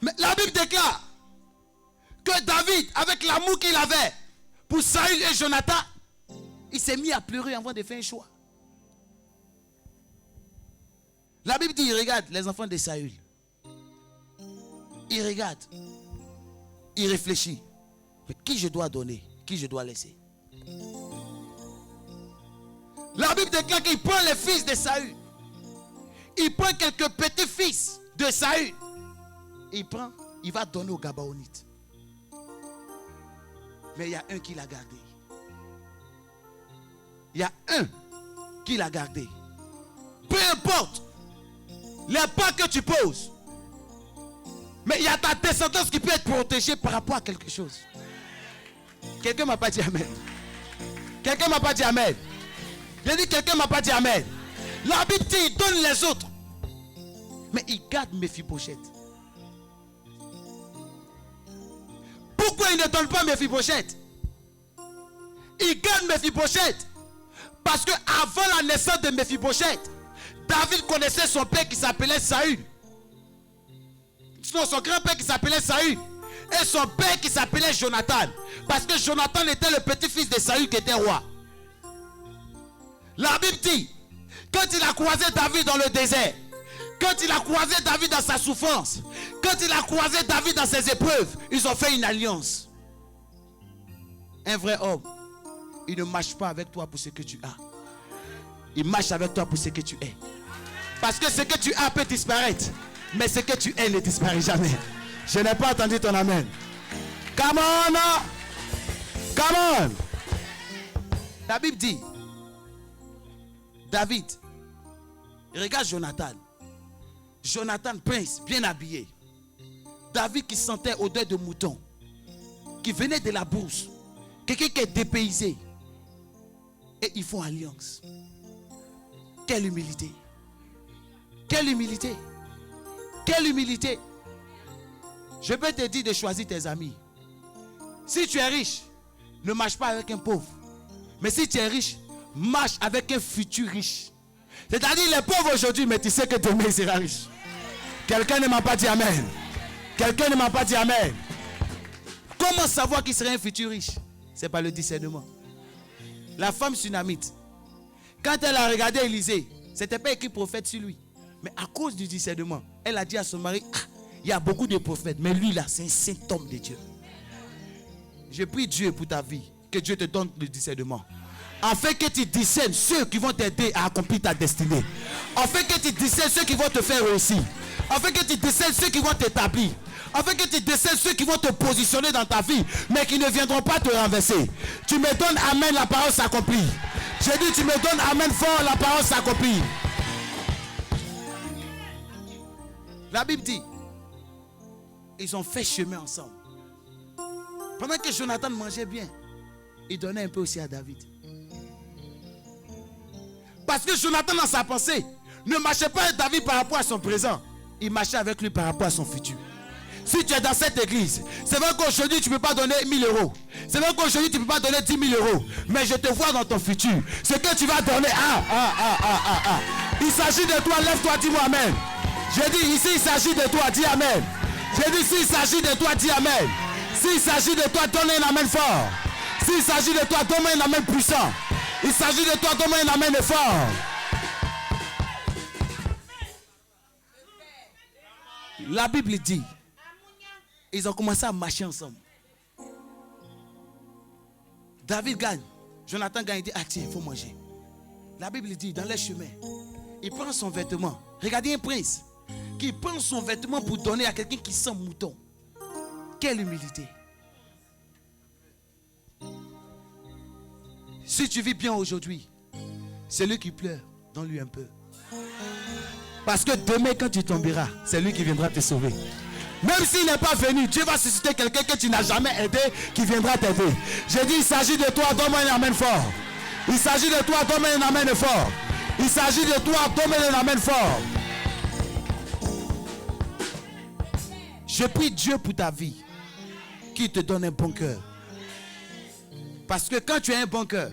Mais la Bible déclare que David, avec l'amour qu'il avait pour Saül et Jonathan, il s'est mis à pleurer avant de faire un choix. La Bible dit, il regarde les enfants de Saül. Il regarde. Il réfléchit. Mais qui je dois donner? Qui je dois laisser? La Bible déclare qu'il prend les fils de Saül. Il prend quelques petits-fils de Saül. Il va donner aux Gabaonites. Mais il y a un qui l'a gardé. Il y a un qui l'a gardé. Peu importe les pas que tu poses. Mais il y a ta descendance qui peut être protégée par rapport à quelque chose. Quelqu'un m'a pas dit amen. Quelqu'un m'a pas dit amen. J'ai dit quelqu'un m'a pas dit amen. La Bible dit il donne les autres. Mais il garde Méphibosheth. Pourquoi il ne donne pas Méphibosheth? Il garde Méphibosheth. Parce que avant la naissance de Méphibosheth, David connaissait son père qui s'appelait Saül. Sinon son grand-père qui s'appelait Saül. Et son père qui s'appelait Jonathan. Parce que Jonathan était le petit-fils de Saül qui était roi. La Bible dit, quand il a croisé David dans le désert, quand il a croisé David dans sa souffrance, quand il a croisé David dans ses épreuves, ils ont fait une alliance. Un vrai homme, il ne marche pas avec toi pour ce que tu as. Il marche avec toi pour ce que tu es. Parce que ce que tu as peut disparaître, mais ce que tu es ne disparaît jamais. Je n'ai pas entendu ton amen. Come on! Come on! La Bible dit, David, regarde Jonathan. Jonathan, prince, bien habillé. David qui sentait odeur de mouton, qui venait de la bourse. Quelqu'un qui est dépaysé. Et ils font alliance. Quelle humilité. Quelle humilité. Quelle humilité. Je peux te dire de choisir tes amis. Si tu es riche, ne marche pas avec un pauvre. Mais si tu es riche, marche avec un futur riche. C'est-à-dire les pauvres aujourd'hui, mais tu sais que demain il sera riche. Quelqu'un ne m'a pas dit amen. Quelqu'un ne m'a pas dit amen. Comment savoir qu'il serait un futur riche? C'est par le discernement. La femme sunamite, quand elle a regardé Élisée, c'était pas écrit prophète sur lui. Mais à cause du discernement, elle a dit à son mari, ah, il y a beaucoup de prophètes, mais lui là, c'est un saint homme de Dieu. Je prie Dieu pour ta vie, que Dieu te donne le discernement. Afin que tu discernes ceux qui vont t'aider à accomplir ta destinée. Afin que tu discernes ceux qui vont te faire réussir. Afin que tu discernes ceux qui vont t'établir. Afin que tu discernes ceux qui vont te positionner dans ta vie, mais qui ne viendront pas te renverser. Tu me donnes amen, la parole s'accomplit. J'ai dit tu me donnes amen fort, la parole s'accomplit. La Bible dit, ils ont fait chemin ensemble. Pendant que Jonathan mangeait bien, il donnait un peu aussi à David. Parce que Jonathan dans sa pensée ne marchait pas avec David par rapport à son présent. Il marchait avec lui par rapport à son futur. Si tu es dans cette église, c'est vrai qu'aujourd'hui tu ne peux pas donner 1000 euros. C'est vrai qu'aujourd'hui tu ne peux pas donner 10 000 euros. Mais je te vois dans ton futur. Ce que tu vas donner, il s'agit de toi, lève-toi, dis-moi amen. J'ai dit ici il s'agit de toi, dis amen. J'ai dit s'il s'agit de toi, dis amen. S'il s'agit de toi, donne un amen fort. S'il s'agit de toi, donne un amen puissant. Il s'agit de toi, donne un amen fort. La Bible dit, ils ont commencé à marcher ensemble. David gagne. Jonathan gagne. Il dit, ah tiens, il faut manger. La Bible dit, dans les chemins, il prend son vêtement. Regardez un prince qui prend son vêtement pour donner à quelqu'un qui sent mouton. Quelle humilité. Si tu vis bien aujourd'hui, celui qui pleure, donne-lui un peu. Parce que demain quand tu tomberas, c'est lui qui viendra te sauver. Même s'il n'est pas venu, Dieu va susciter quelqu'un que tu n'as jamais aidé qui viendra t'aider. J'ai dit, il s'agit de toi, donne-moi un amen fort. Il s'agit de toi, donne-moi un amen fort. Il s'agit de toi, donne-moi un amen fort. Je prie Dieu pour ta vie, qu'il te donne un bon cœur. Parce que quand tu as un bon cœur,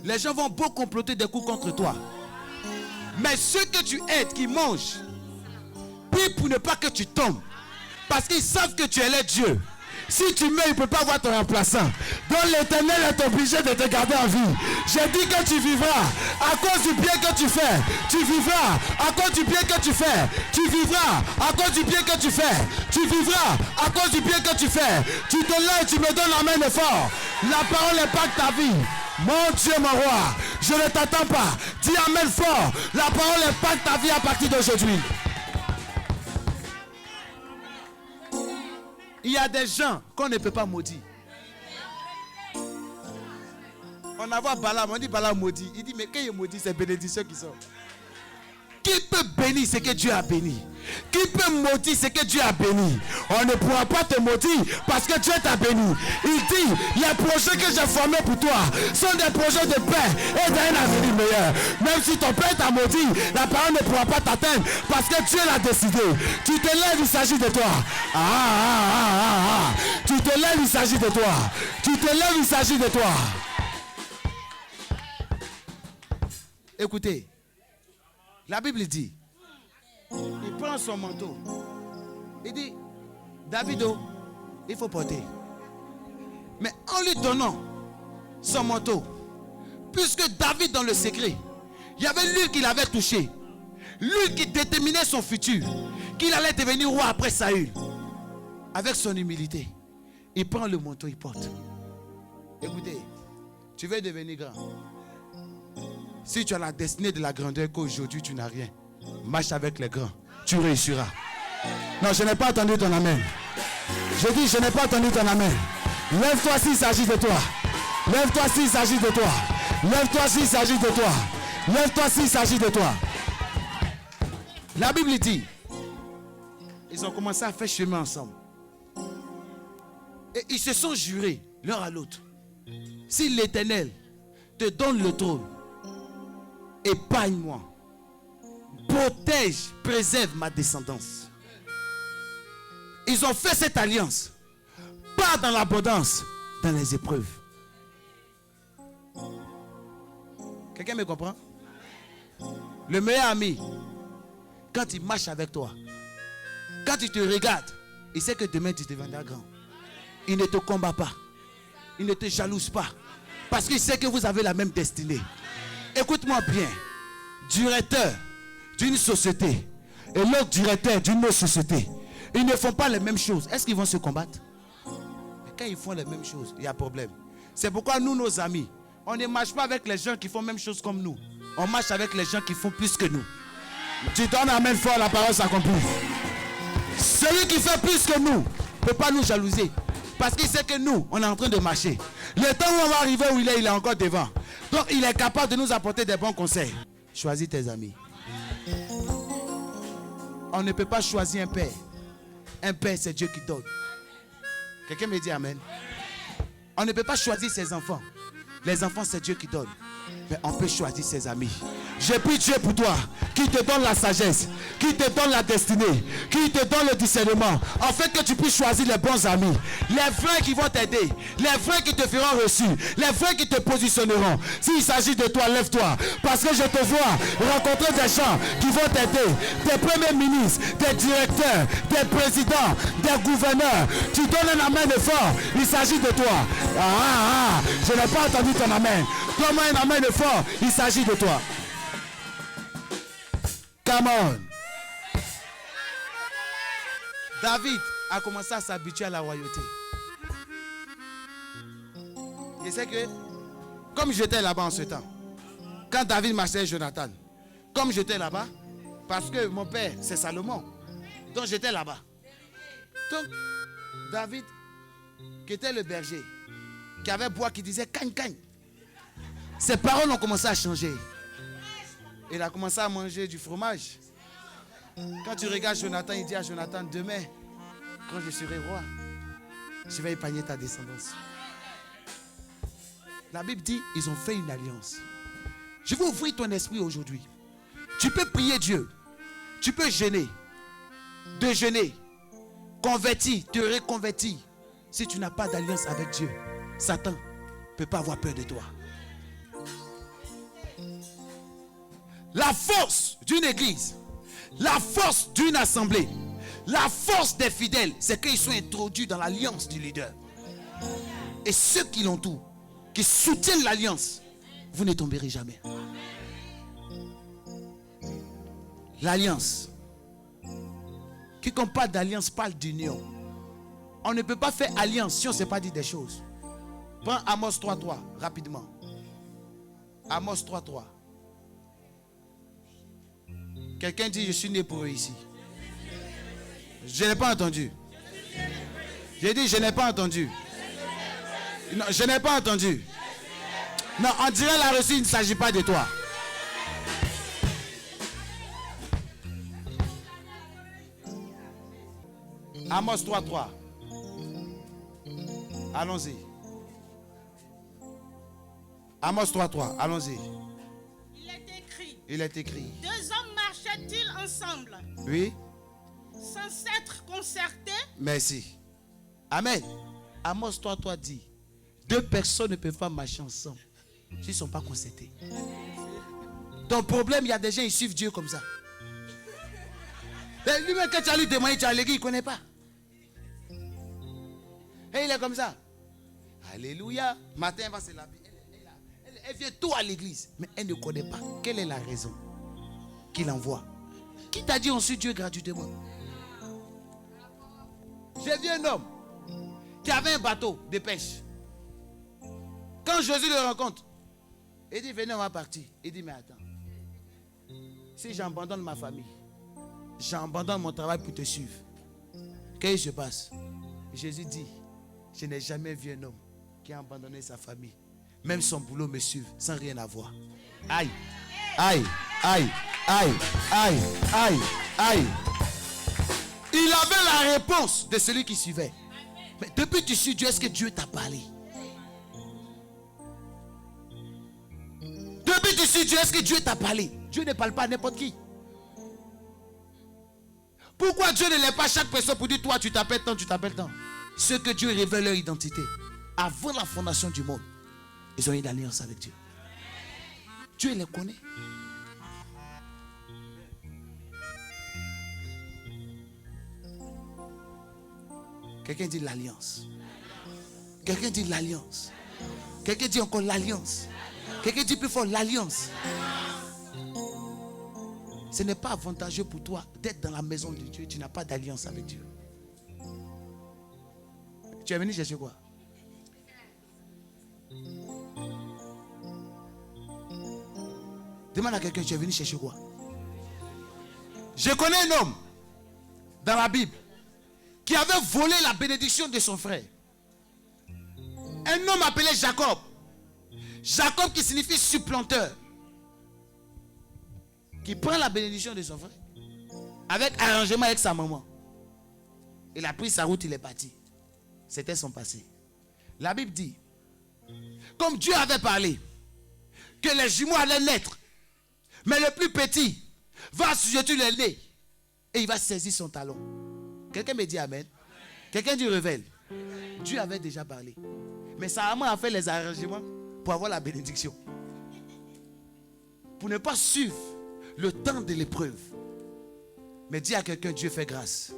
les gens vont beaucoup comploter des coups contre toi. Mais ceux que tu aides, qui mangent, prie pour ne pas que tu tombes. Parce qu'ils savent que tu es le Dieu. Si tu meurs, il ne peut pas voir ton remplaçant. Donc l'Éternel est obligé de te garder en vie. J'ai dit que tu vivras à cause du bien que tu fais. Tu vivras à cause du bien que tu fais. Tu vivras à cause du bien que tu fais. Tu vivras à cause du bien que tu fais. Tu te lèves, tu me donnes la main de fort. La parole impacte ta vie. Mon Dieu, mon roi, je ne t'attends pas. Dis amen fort. La parole impacte ta vie à partir d'aujourd'hui. Il y a des gens qu'on ne peut pas maudire. On a vu Balaam, on dit Balaam maudit. Il dit, mais quand il maudit, c'est bénédiction qui sort. Qui peut bénir ce que Dieu a béni? Qui peut maudire ce que Dieu a béni? On ne pourra pas te maudire parce que Dieu t'a béni. Il dit, les projets que j'ai formés pour toi sont des projets de paix et d'un avenir meilleur. Même si ton père t'a maudit, la parole ne pourra pas t'atteindre parce que Dieu l'a décidé. Tu te lèves, il s'agit de toi. Tu te lèves, il s'agit de toi. Tu te lèves, il s'agit de toi. Écoutez, la Bible dit, il prend son manteau. Il dit, David, il faut porter. Mais en lui donnant son manteau, puisque David dans le secret, il y avait lui qui l'avait touché. Lui qui déterminait son futur, qu'il allait devenir roi après Saül. Avec son humilité, il prend le manteau, il porte. Écoutez, tu veux devenir grand. Si tu as la destinée de la grandeur qu'aujourd'hui tu n'as rien, marche avec les grands, tu réussiras. Non, je n'ai pas entendu ton amen. Je dis, je n'ai pas entendu ton amen. Lève-toi s'il s'agit de toi. Lève-toi s'il s'agit de toi. Lève-toi s'il s'agit de toi. Lève-toi s'il s'agit de toi. La Bible dit, ils ont commencé à faire chemin ensemble. Et ils se sont jurés l'un à l'autre. Si l'Éternel te donne le trône, épargne-moi. Protège, préserve ma descendance. Ils ont fait cette alliance. Pas dans l'abondance, dans les épreuves. Quelqu'un me comprend? Le meilleur ami, quand il marche avec toi, quand il te regarde, il sait que demain tu deviendras grand. Il ne te combat pas. Il ne te jalouse pas. Parce qu'il sait que vous avez la même destinée. Écoute-moi bien. Directeur d'une société et l'autre directeur d'une autre société, ils ne font pas les mêmes choses. Est-ce qu'ils vont se combattre? Mais quand ils font les mêmes choses, il y a problème. C'est pourquoi nous, nos amis, on ne marche pas avec les gens qui font la même chose comme nous. On marche avec les gens qui font plus que nous. Tu donnes amen fort, la parole s'accomplit. Celui qui fait plus que nous ne peut pas nous jalouser. Parce qu'il sait que nous, on est en train de marcher. Le temps où on va arriver où il est encore devant. Donc il est capable de nous apporter des bons conseils. Choisis tes amis. On ne peut pas choisir un père. Un père, c'est Dieu qui donne. Quelqu'un me dit amen. On ne peut pas choisir ses enfants. Les enfants, c'est Dieu qui donne. Mais on peut choisir ses amis. Je prie Dieu pour toi, qui te donne la sagesse, qui te donne la destinée, qui te donne le discernement, en fait que tu puisses choisir les bons amis, les vrais qui vont t'aider, les vrais qui te feront reçu, les vrais qui te positionneront. S'il s'agit de toi, lève-toi, parce que je te vois rencontrer des gens qui vont t'aider, des premiers ministres, des directeurs, des présidents, des gouverneurs. Tu donnes un amen de fort, il s'agit de toi. Je n'ai pas entendu ton amen. Comment un amen de fort, il s'agit de toi. Come on. David a commencé à s'habituer à la royauté. Je sais que, comme j'étais là-bas en ce temps, quand David marchait avec Jonathan, comme j'étais là-bas, parce que mon père, c'est Salomon, donc j'étais là-bas. Donc, David, qui était le berger, qui avait bois, qui disait cagne, cagne. Ses paroles ont commencé à changer. Il a commencé à manger du fromage. Quand tu regardes Jonathan, il dit à Jonathan, demain, quand je serai roi, je vais épargner ta descendance. La Bible dit, ils ont fait une alliance. Je veux ouvrir ton esprit aujourd'hui. Tu peux prier Dieu. Tu peux jeûner, déjeuner, convertir, te reconvertir. Si tu n'as pas d'alliance avec Dieu, Satan ne peut pas avoir peur de toi. La force d'une église, la force d'une assemblée, la force des fidèles, c'est qu'ils sont introduits dans l'alliance du leader. Et ceux qui l'ont tout, qui soutiennent l'alliance, vous ne tomberez jamais. L'alliance. Quiconque parle d'alliance parle d'union. On ne peut pas faire alliance si on ne s'est pas dit des choses. Prends Amos 3.3 rapidement. Amos 3.3. Quelqu'un dit, je suis né pour eux ici. Je n'ai pas entendu. J'ai dit, je n'ai pas entendu. Non, je n'ai pas entendu. Non, on dirait la reçue, il ne s'agit pas de toi. Amos 3:3. Allons-y. Amos 3:3. Allons-y. Il est écrit. 2 hommes marchaient-ils ensemble? Oui. Sans s'être concertés? Merci. Amen. Amos 3:3 dit 2 personnes ne peuvent pas marcher ensemble s'ils ne sont pas concertés. Ton problème, il y a des gens qui suivent Dieu comme ça. Et lui-même, quand tu as lui demandé, tu as l'église, il ne connaît pas. Et il est comme ça. Alléluia. Matin, elle va se laver. Elle vient tout à l'église. Mais elle ne connaît pas. Quelle est la raison qu'il envoie? Qui t'a dit on suit Dieu gratuitement? J'ai vu un homme qui avait un bateau de pêche. Quand Jésus le rencontre, il dit venez, on va partir. Il dit mais attends. Si j'abandonne ma famille, j'abandonne mon travail pour te suivre, qu'est-ce qui se passe? Jésus dit, je n'ai jamais vu un homme qui a abandonné sa famille. Même son boulot me suit sans rien avoir. Aïe, aïe, aïe, aïe, aïe, aïe, aïe. Il avait la réponse de celui qui suivait. Mais depuis que tu suis Dieu, est-ce que Dieu t'a parlé? Depuis que tu suis Dieu, est-ce que Dieu t'a parlé? Dieu ne parle pas à n'importe qui. Pourquoi Dieu ne lève pas chaque personne pour dire toi tu t'appelles tant, tu t'appelles tant? Ceux que Dieu révèle leur identité. Avant la fondation du monde, ils ont une alliance avec Dieu. Dieu les connaît. Quelqu'un dit l'alliance. Quelqu'un dit l'alliance. Quelqu'un dit encore l'alliance. Quelqu'un dit plus fort l'alliance. Ce n'est pas avantageux pour toi d'être dans la maison de Dieu. Tu n'as pas d'alliance avec Dieu. Tu es venu chercher quoi? Demande à quelqu'un, tu es venu chercher quoi? Je connais un homme dans la Bible qui avait volé la bénédiction de son frère. Un homme appelé Jacob. Jacob qui signifie supplanteur. Qui prend la bénédiction de son frère avec arrangement avec sa maman. Il a pris sa route, il est parti. C'était son passé. La Bible dit, comme Dieu avait parlé, que les jumeaux allaient naître, mais le plus petit va assujettir le nez et il va saisir son talon. Quelqu'un me dit amen. Quelqu'un dit révèle. Dieu avait déjà parlé. Mais sa maman a fait les arrangements pour avoir la bénédiction. Pour ne pas suivre le temps de l'épreuve. Mais dis à quelqu'un, Dieu fait grâce.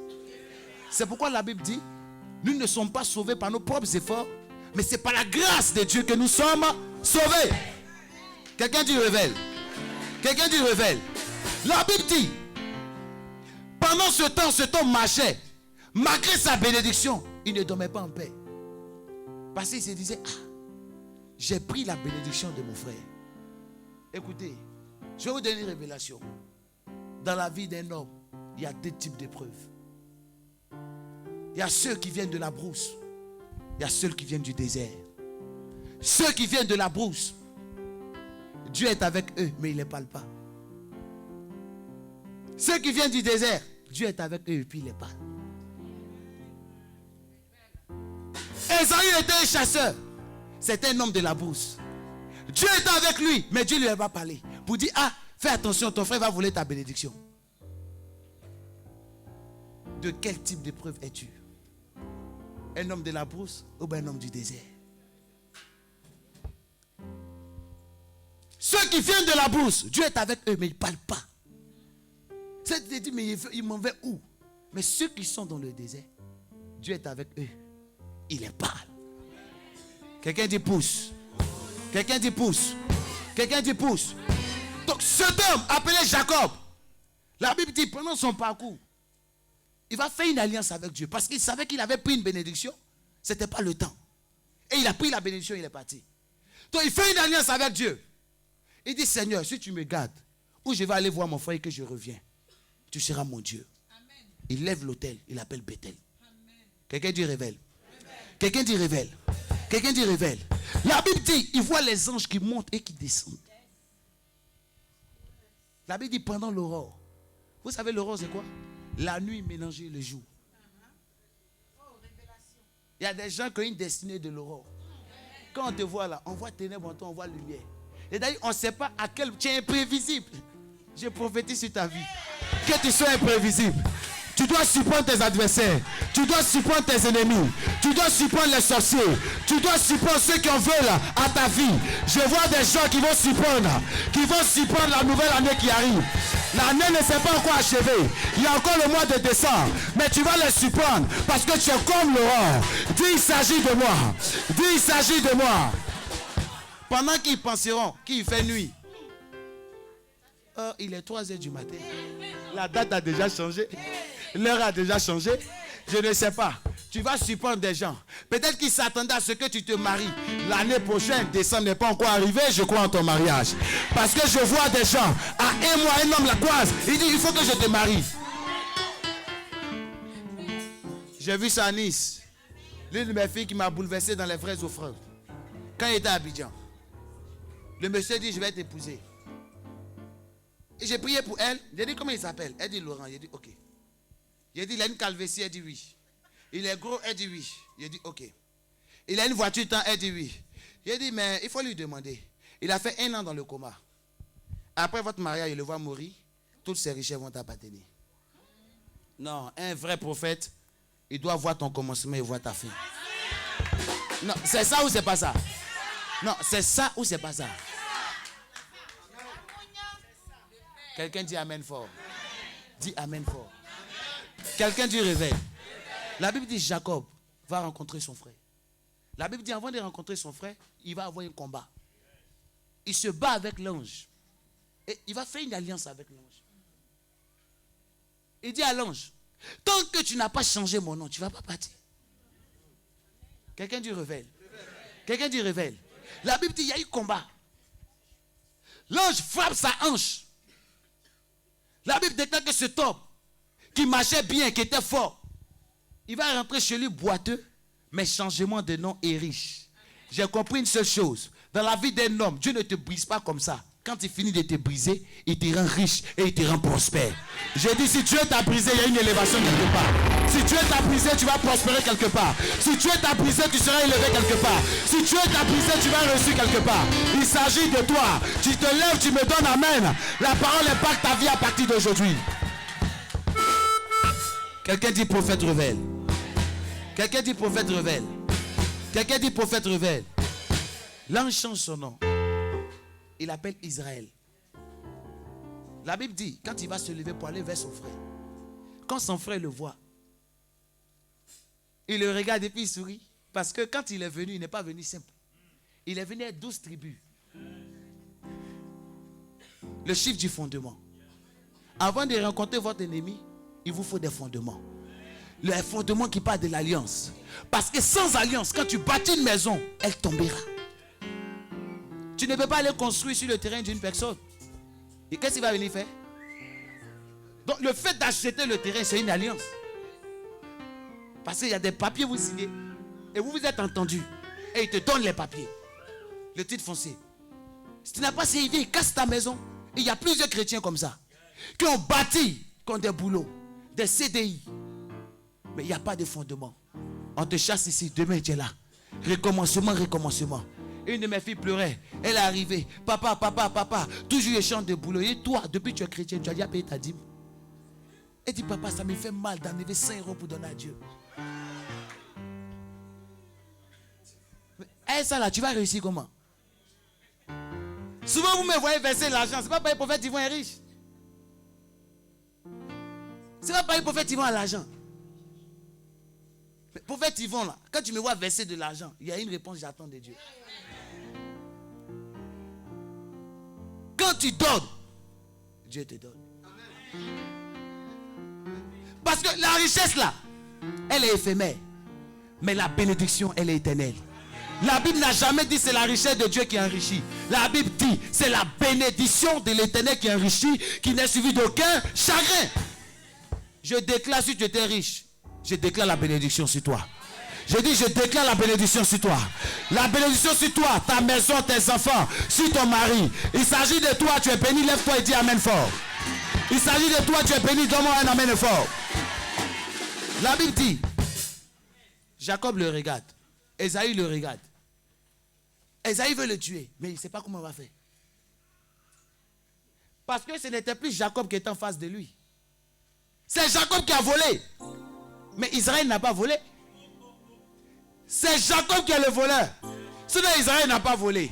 C'est pourquoi la Bible dit, nous ne sommes pas sauvés par nos propres efforts, mais c'est par la grâce de Dieu que nous sommes sauvés. Quelqu'un dit révèle. Quelqu'un dit révèle. La Bible dit, pendant ce temps, cet homme marchait. Malgré sa bénédiction, il ne dormait pas en paix. Parce qu'il se disait, j'ai pris la bénédiction de mon frère. Écoutez, je vais vous donner une révélation. Dans la vie d'un homme, il y a 2 types d'épreuves. Il y a ceux qui viennent de la brousse. Il y a ceux qui viennent du désert. Ceux qui viennent de la brousse, Dieu est avec eux, mais il ne les parle pas. Ceux qui viennent du désert, Dieu est avec eux et puis il les parle. Esaïe était un chasseur. C'était un homme de la brousse. Dieu était avec lui, mais Dieu ne lui a pas parlé. Pour dire, fais attention, ton frère va voler ta bénédiction. De quel type d'épreuve es-tu? Un homme de la brousse ou bien un homme du désert? Ceux qui viennent de la brousse, Dieu est avec eux, mais ils ne parlent pas. C'est dit, mais ils m'en vont où? Mais ceux qui sont dans le désert, Dieu est avec eux. Il les parle. Quelqu'un dit pouce. Quelqu'un dit pouce. Quelqu'un dit pouce. Donc cet homme appelé Jacob, la Bible dit pendant son parcours, il va faire une alliance avec Dieu. Parce qu'il savait qu'il avait pris une bénédiction. Ce n'était pas le temps. Et il a pris la bénédiction, il est parti. Donc il fait une alliance avec Dieu. Il dit, Seigneur, si tu me gardes, où je vais aller voir mon frère et que je reviens, tu seras mon Dieu. Amen. Il lève l'autel, il appelle Bethel. Quelqu'un dit révèle. Quelqu'un dit révèle. Quelqu'un dit révèle. La Bible dit, il voit les anges qui montent et qui descendent. La Bible dit pendant l'aurore. Vous savez l'aurore c'est quoi? La nuit mélangée le jour. Il y a des gens qui ont une destinée de l'aurore. Quand on te voit là, on voit ténèbres en toi, on voit lumière. Et d'ailleurs, on ne sait pas à quel... Tu es imprévisible. Je prophétise sur ta vie. Que tu sois imprévisible. Tu dois surprendre tes adversaires. Tu dois surprendre tes ennemis. Tu dois surprendre les sorciers. Tu dois surprendre ceux qui en veulent à ta vie. Je vois des gens qui vont surprendre la nouvelle année qui arrive. L'année ne s'est pas encore achevée. Il y a encore le mois de décembre. Mais tu vas les surprendre parce que tu es comme l'aurore. Dis, il s'agit de moi. Dis, il s'agit de moi. Pendant qu'ils penseront qu'il fait nuit. Il est 3 heures du matin. La date a déjà changé. L'heure a déjà changé. Je ne sais pas. Tu vas surprendre des gens. Peut-être qu'ils s'attendaient à ce que tu te maries. L'année prochaine, décembre n'est pas encore arrivé. Je crois en ton mariage. Parce que je vois des gens. À un mois, un homme la croise. Il dit, il faut que je te marie. J'ai vu ça à Nice. L'une de mes filles qui m'a bouleversé dans les vraies offrandes. Quand il était à Abidjan. Le monsieur dit, je vais t'épouser. Et j'ai prié pour elle. J'ai dit, comment il s'appelle? Elle dit Laurent. J'ai dit, ok. J'ai dit, il a une calvétie. Elle dit oui. Il est gros. Elle dit oui. J'ai dit, ok. Il a une voiture temps. Elle dit oui. J'ai dit, mais il faut lui demander. Il a fait 1 an dans le coma. Après votre mariage, il le voit mourir. Toutes ses richesses vont t'appartenir. Non, un vrai prophète, il doit voir ton commencement et voir ta fin. Non, c'est ça ou c'est pas ça? Non, c'est ça ou c'est pas ça? Quelqu'un dit amen fort. Dis amen fort. Quelqu'un dit réveil. La Bible dit Jacob va rencontrer son frère. La Bible dit avant de rencontrer son frère, il va avoir un combat. Il se bat avec l'ange. Et il va faire une alliance avec l'ange. Il dit à l'ange, tant que tu n'as pas changé mon nom, tu ne vas pas partir. Quelqu'un dit réveil. Quelqu'un dit réveil. La Bible dit il y a eu combat. L'ange frappe sa hanche. La Bible déclare que cet homme qui marchait bien, qui était fort, il va rentrer chez lui boiteux, mais changement de nom est riche. J'ai compris une seule chose. Dans la vie d'un homme, Dieu ne te brise pas comme ça. Quand il finit de te briser, il te rend riche et il te rend prospère. J'ai dit, si Dieu t'a brisé, il y a une élévation quelque part. Si Dieu t'a brisé, tu vas prospérer quelque part. Si Dieu t'a brisé, tu seras élevé quelque part. Si Dieu t'a brisé, tu vas réussir quelque part. Il s'agit de toi. Tu te lèves, tu me donnes amen. La parole impacte ta vie à partir d'aujourd'hui. Quelqu'un dit prophète révèle. Quelqu'un dit prophète révèle. Quelqu'un dit prophète révèle. L'ange change son nom. Il appelle Israël. La Bible dit, quand il va se lever pour aller vers son frère, quand son frère le voit, il le regarde et puis il sourit. Parce que quand il est venu, il n'est pas venu simple. Il est venu à 12 tribus. Le chiffre du fondement. Avant de rencontrer votre ennemi, il vous faut des fondements. Le fondement qui parle de l'alliance. Parce que sans alliance, quand tu bâtis une maison, elle tombera. Tu ne peux pas aller construire sur le terrain d'une personne. Et qu'est-ce qu'il va venir faire? Donc le fait d'acheter le terrain, c'est une alliance. Parce qu'il y a des papiers, vous signez. Et vous vous êtes entendus. Et il te donne les papiers. Le titre foncier. Si tu n'as pas ces idées, il casse ta maison. Et il y a plusieurs chrétiens comme ça. Qui ont bâti comme des boulots. Des CDI. Mais il n'y a pas de fondement. On te chasse ici, demain tu es là. Recommencement, recommencement. Une de mes filles pleurait. Elle est arrivée. Papa, papa, papa. Toujours échange de boulot. Et toi, depuis que tu es chrétien, tu as déjà payé ta dîme. Elle dit, papa, ça me fait mal d'enlever 5 € pour donner à Dieu. Et ça là, tu vas réussir comment? Souvent vous me voyez verser l'argent. C'est pas par les prophètes Yvon est riche. C'est pas par les prophètes Yvon à l'argent. Mais prophète Yvon là, quand tu me vois verser de l'argent, il y a une réponse, j'attends de Dieu. Quand tu donnes, Dieu te donne. Parce que la richesse là, elle est éphémère. Mais la bénédiction, elle est éternelle. La Bible n'a jamais dit c'est la richesse de Dieu qui enrichit. La Bible dit c'est la bénédiction de l'éternel qui enrichit, qui n'est suivie d'aucun chagrin. Je déclare, si tu étais riche, je déclare la bénédiction sur toi. Je dis, je déclare la bénédiction sur toi. La bénédiction sur toi, ta maison, tes enfants, sur ton mari. Il s'agit de toi, tu es béni, lève-toi et dis amen fort. Il s'agit de toi, tu es béni, donne-moi un amen fort. La Bible dit, Jacob le regarde. Esaïe le regarde. Esaïe veut le tuer, mais il ne sait pas comment on va faire. Parce que ce n'était plus Jacob qui était en face de lui. C'est Jacob qui a volé. Mais Israël n'a pas volé. C'est Jacob qui est le voleur. Sinon Israël n'a pas volé.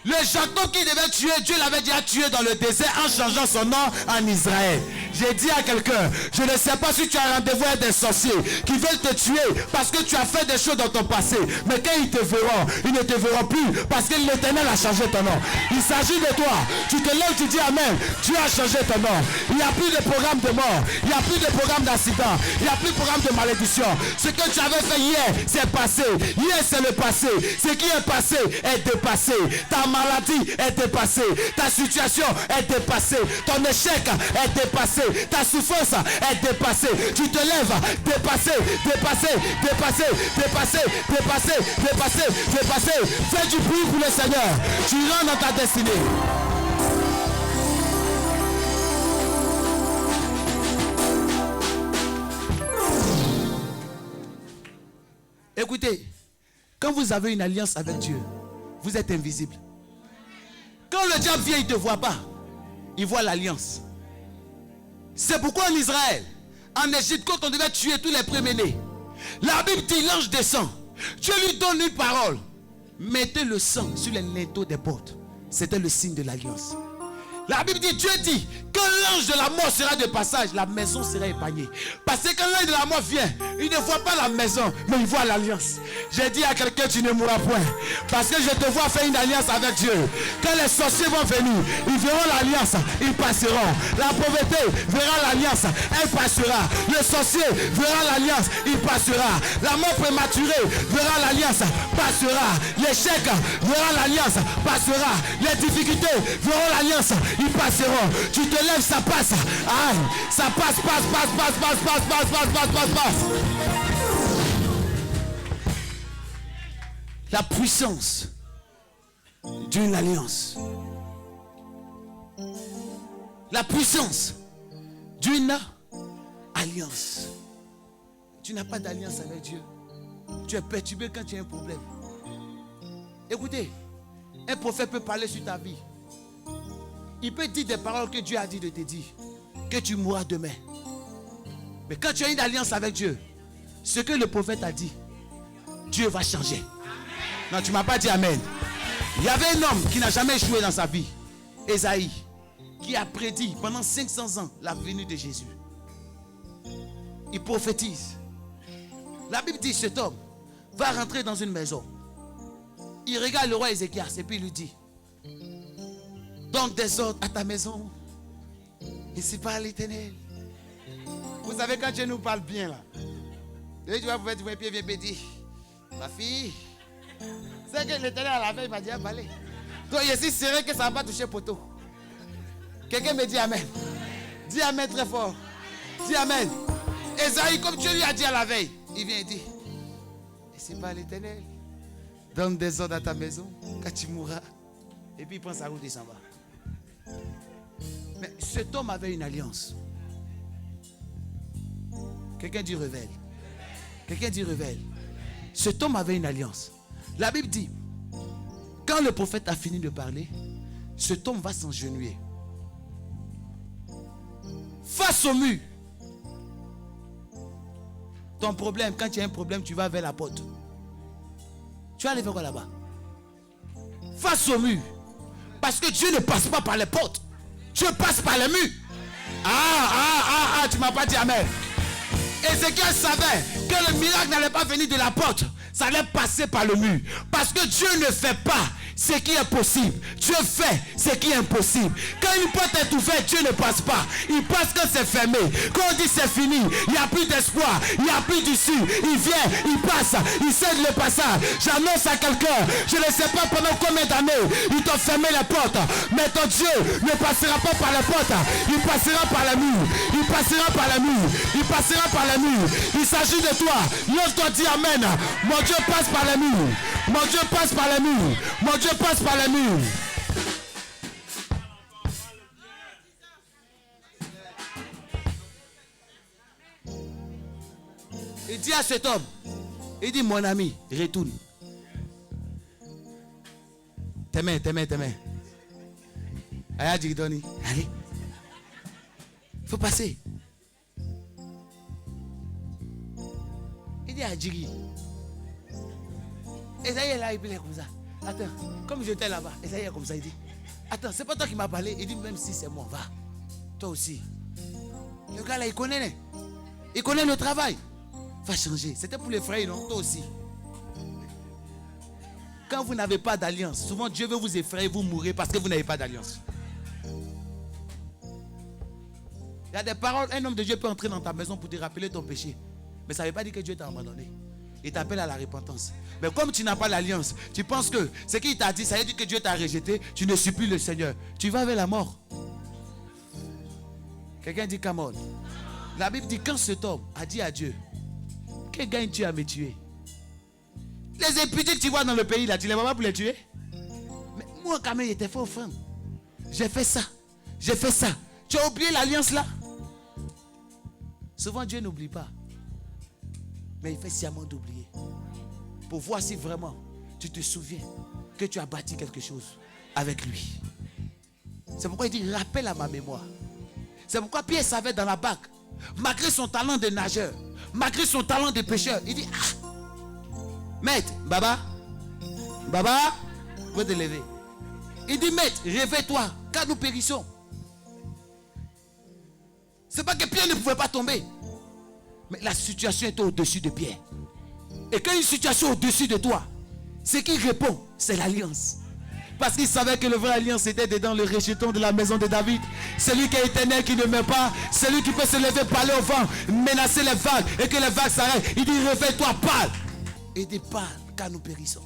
Le Jacob qui devait tuer, Dieu l'avait déjà tué dans le désert en changeant son nom en Israël. J'ai dit à quelqu'un, je ne sais pas si tu as rendez-vous avec des sorciers qui veulent te tuer parce que tu as fait des choses dans ton passé. Mais quand ils te verront, ils ne te verront plus parce que l'Éternel a changé ton nom. Il s'agit de toi. Tu te lèves, tu dis Amen. Dieu a changé ton nom. Il n'y a plus de programme de mort. Il n'y a plus de programme d'accident. Il n'y a plus de programme de malédiction. Ce que tu avais fait hier, c'est passé. Hier, c'est le passé. Ce qui est passé est dépassé. Ta maladie est dépassée. Ta situation est dépassée. Ton échec est dépassé. Ta souffrance est dépassée. Tu te lèves, dépassé, dépassé, dépassé, dépassé, dépassé, dépassé, dépassé. Fais du bruit pour le Seigneur. Tu rentres dans ta destinée. Écoutez, quand vous avez une alliance avec Dieu, vous êtes invisible. Quand le diable vient, il ne te voit pas. Il voit l'alliance. C'est pourquoi en Israël, en Égypte, quand on devait tuer tous les premiers-nés, la Bible dit l'ange descend. Dieu lui donne une parole. Mettez le sang sur les linteaux des portes. C'était le signe de l'alliance. La Bible dit, Dieu dit, quand l'ange de la mort sera de passage, la maison sera épargnée. Parce que quand l'ange de la mort vient, il ne voit pas la maison, mais il voit l'alliance. J'ai dit à quelqu'un, tu ne mourras point. Parce que je te vois faire une alliance avec Dieu. Quand les sorciers vont venir, ils verront l'alliance, ils passeront. La pauvreté verra l'alliance, elle passera. Le sorcier verra l'alliance, il passera. La mort prématurée verra l'alliance, passera. L'échec verra l'alliance, passera. Les difficultés verront l'alliance, ils passeront. Tu te lèves, ça passe. Aïe, ça passe, passe. La puissance d'une alliance. La puissance d'une alliance. Tu n'as pas d'alliance avec Dieu. Tu es perturbé quand tu as un problème. Écoutez, un prophète peut parler sur ta vie. Il peut dire des paroles que Dieu a dit de te dire. Que tu mourras demain. Mais quand tu as une alliance avec Dieu, ce que le prophète a dit, Dieu va changer. Non, tu ne m'as pas dit Amen. Il y avait un homme qui n'a jamais échoué dans sa vie. Esaïe. Qui a prédit pendant 500 ans la venue de Jésus. Il prophétise. La Bible dit, cet homme va rentrer dans une maison. Il regarde le roi Ézéchias et puis il lui dit, donne des ordres à ta maison. Ici parle l'Éternel. Vous savez quand Dieu nous parle bien là. Tu vas vous faire un pied, viens dire, ma fille, c'est que l'Éternel à la veille m'a dit à parler. Donc je suis serré que ça ne va pas toucher poteau. Quelqu'un me dit Amen. Dis Amen très fort. Dis Amen. Esaïe, comme Dieu lui a dit à la veille, il vient et dit, ici parle l'Éternel. Donne des ordres à ta maison quand tu mourras. Et puis il prend sa route et s'en va. Mais cet homme avait une alliance. Quelqu'un dit révèle. Quelqu'un dit révèle. Cet homme avait une alliance. La Bible dit, quand le prophète a fini de parler, cet homme va s'engenouiller face au mur. Ton problème, quand tu as un problème, tu vas vers la porte. Tu vas aller faire quoi là-bas? Face au mur. Parce que Dieu ne passe pas par les portes. Dieu passe par les murs. Tu ne m'as pas dit Amen. Ézéchiel savait que le miracle n'allait pas venir de la porte. Ça allait passer par le mur. Parce que Dieu ne fait pas ce qui est possible. Dieu fait ce qui est impossible. Quand une porte est ouverte, Dieu ne passe pas. Il passe quand c'est fermé. Quand on dit c'est fini, il n'y a plus d'espoir, il n'y a plus d'issue. Il vient, il passe, il cède le passage. J'annonce à quelqu'un, je ne sais pas pendant combien d'années ils t'ont fermé les portes. Mais ton Dieu ne passera pas par les portes. Il passera par la mur. Il passera par la mur. Il passera par la mur. Il s'agit de toi. Lorsqu'on dit Amen, mon Dieu passe par la mur. Mon Dieu passe par la mur. Mon Dieu passe par la mur. Il dit à cet homme, Il dit, mon ami, retourne. Tes mains. Allez, Doni. Allez. Il faut passer. Il dit à Djiri. Esaïe est là, il est comme ça. Attends, comme j'étais là-bas, Esaïe est comme ça, il dit, attends, c'est pas toi qui m'as parlé. Il dit, même si c'est moi, va. Toi aussi. Le gars là, il connaît. Il connaît le travail. Va changer. C'était pour les frères, non? Toi aussi. Quand vous n'avez pas d'alliance, souvent Dieu veut vous effrayer, vous mourrez parce que vous n'avez pas d'alliance. Il y a des paroles, un homme de Dieu peut entrer dans ta maison pour te rappeler ton péché. Mais ça ne veut pas dire que Dieu t'a abandonné. Il t'appelle à la repentance. Mais comme tu n'as pas l'alliance, tu penses que ce qu'il t'a dit, ça veut dire que Dieu t'a rejeté, tu ne suis plus le Seigneur. Tu vas vers la mort. Quelqu'un dit come on. La Bible dit quand cet homme a dit à Dieu, que gagnes-tu à me tuer? Les impudiques que tu vois dans le pays là, tu les vois pas pour les tuer? Mais moi quand même, il était fort offrande. J'ai fait ça. Tu as oublié l'alliance là? Souvent Dieu n'oublie pas. Mais il fait sciemment d'oublier. Pour voir si vraiment tu te souviens que tu as bâti quelque chose avec lui. C'est pourquoi il dit rappelle à ma mémoire. C'est pourquoi Pierre savait dans la barque, malgré son talent de nageur, malgré son talent de pêcheur, il dit maître, Baba, vous te lever. Il dit maître, réveille-toi, car nous périssons. C'est pas que Pierre ne pouvait pas tomber. Mais la situation était au-dessus de Pierre. Et quand une situation est au-dessus de toi, ce qui répond, c'est l'alliance. Parce qu'il savait que le vrai alliance était dedans le rejeton de la maison de David. Celui qui est éternel, qui ne meurt pas. Celui qui peut se lever, parler au vent, menacer les vagues et que les vagues s'arrêtent. Il dit réveille-toi, parle. Et dit parle, car nous périssons.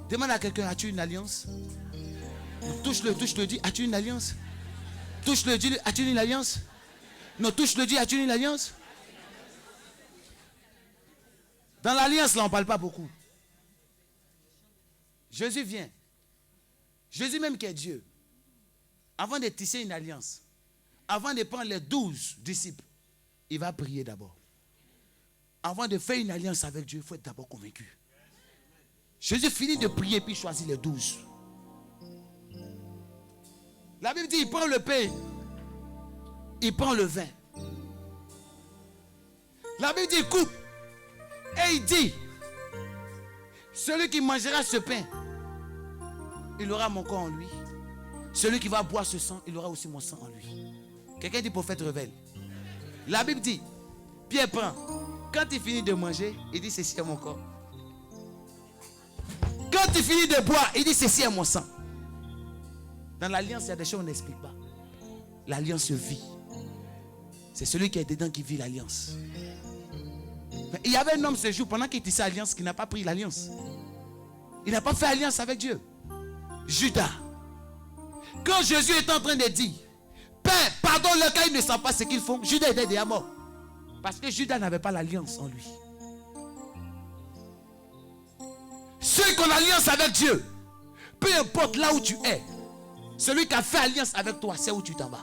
Demande à quelqu'un, as-tu une alliance? Touche-le, dis, as-tu une alliance? Touche-le, dis, as-tu une alliance? Non, touche-le, dis, as-tu une alliance? Dans l'alliance, là, on ne parle pas beaucoup. Jésus vient. Jésus même qui est Dieu. Avant de tisser une alliance, avant de prendre les 12 disciples, il va prier d'abord. Avant de faire une alliance avec Dieu, il faut être d'abord convaincu. Jésus finit de prier puis choisit les 12. La Bible dit, il prend le pain, il prend le vin. La Bible dit, il coupe. Et il dit, celui qui mangera ce pain, il aura mon corps en lui. Celui qui va boire ce sang, il aura aussi mon sang en lui. Quelqu'un dit, prophète révèle. La Bible dit, Pierre prend. Quand il finit de manger, il dit, ceci est mon corps. Quand il finit de boire, il dit, ceci est mon sang. Dans l'alliance, il y a des choses qu'on n'explique pas. L'alliance se vit. C'est celui qui est dedans qui vit l'alliance. Mais il y avait un homme ce jour, pendant qu'il tissait l'alliance, qui n'a pas pris l'alliance. Il n'a pas fait alliance avec Dieu. Judas. Quand Jésus est en train de dire, Père, pardonne-le car ils ne savent pas ce qu'ils font, Judas était déjà mort. Parce que Judas n'avait pas l'alliance en lui. Ceux qui ont l'alliance avec Dieu, peu importe là où tu es, celui qui a fait alliance avec toi, c'est où tu t'en vas.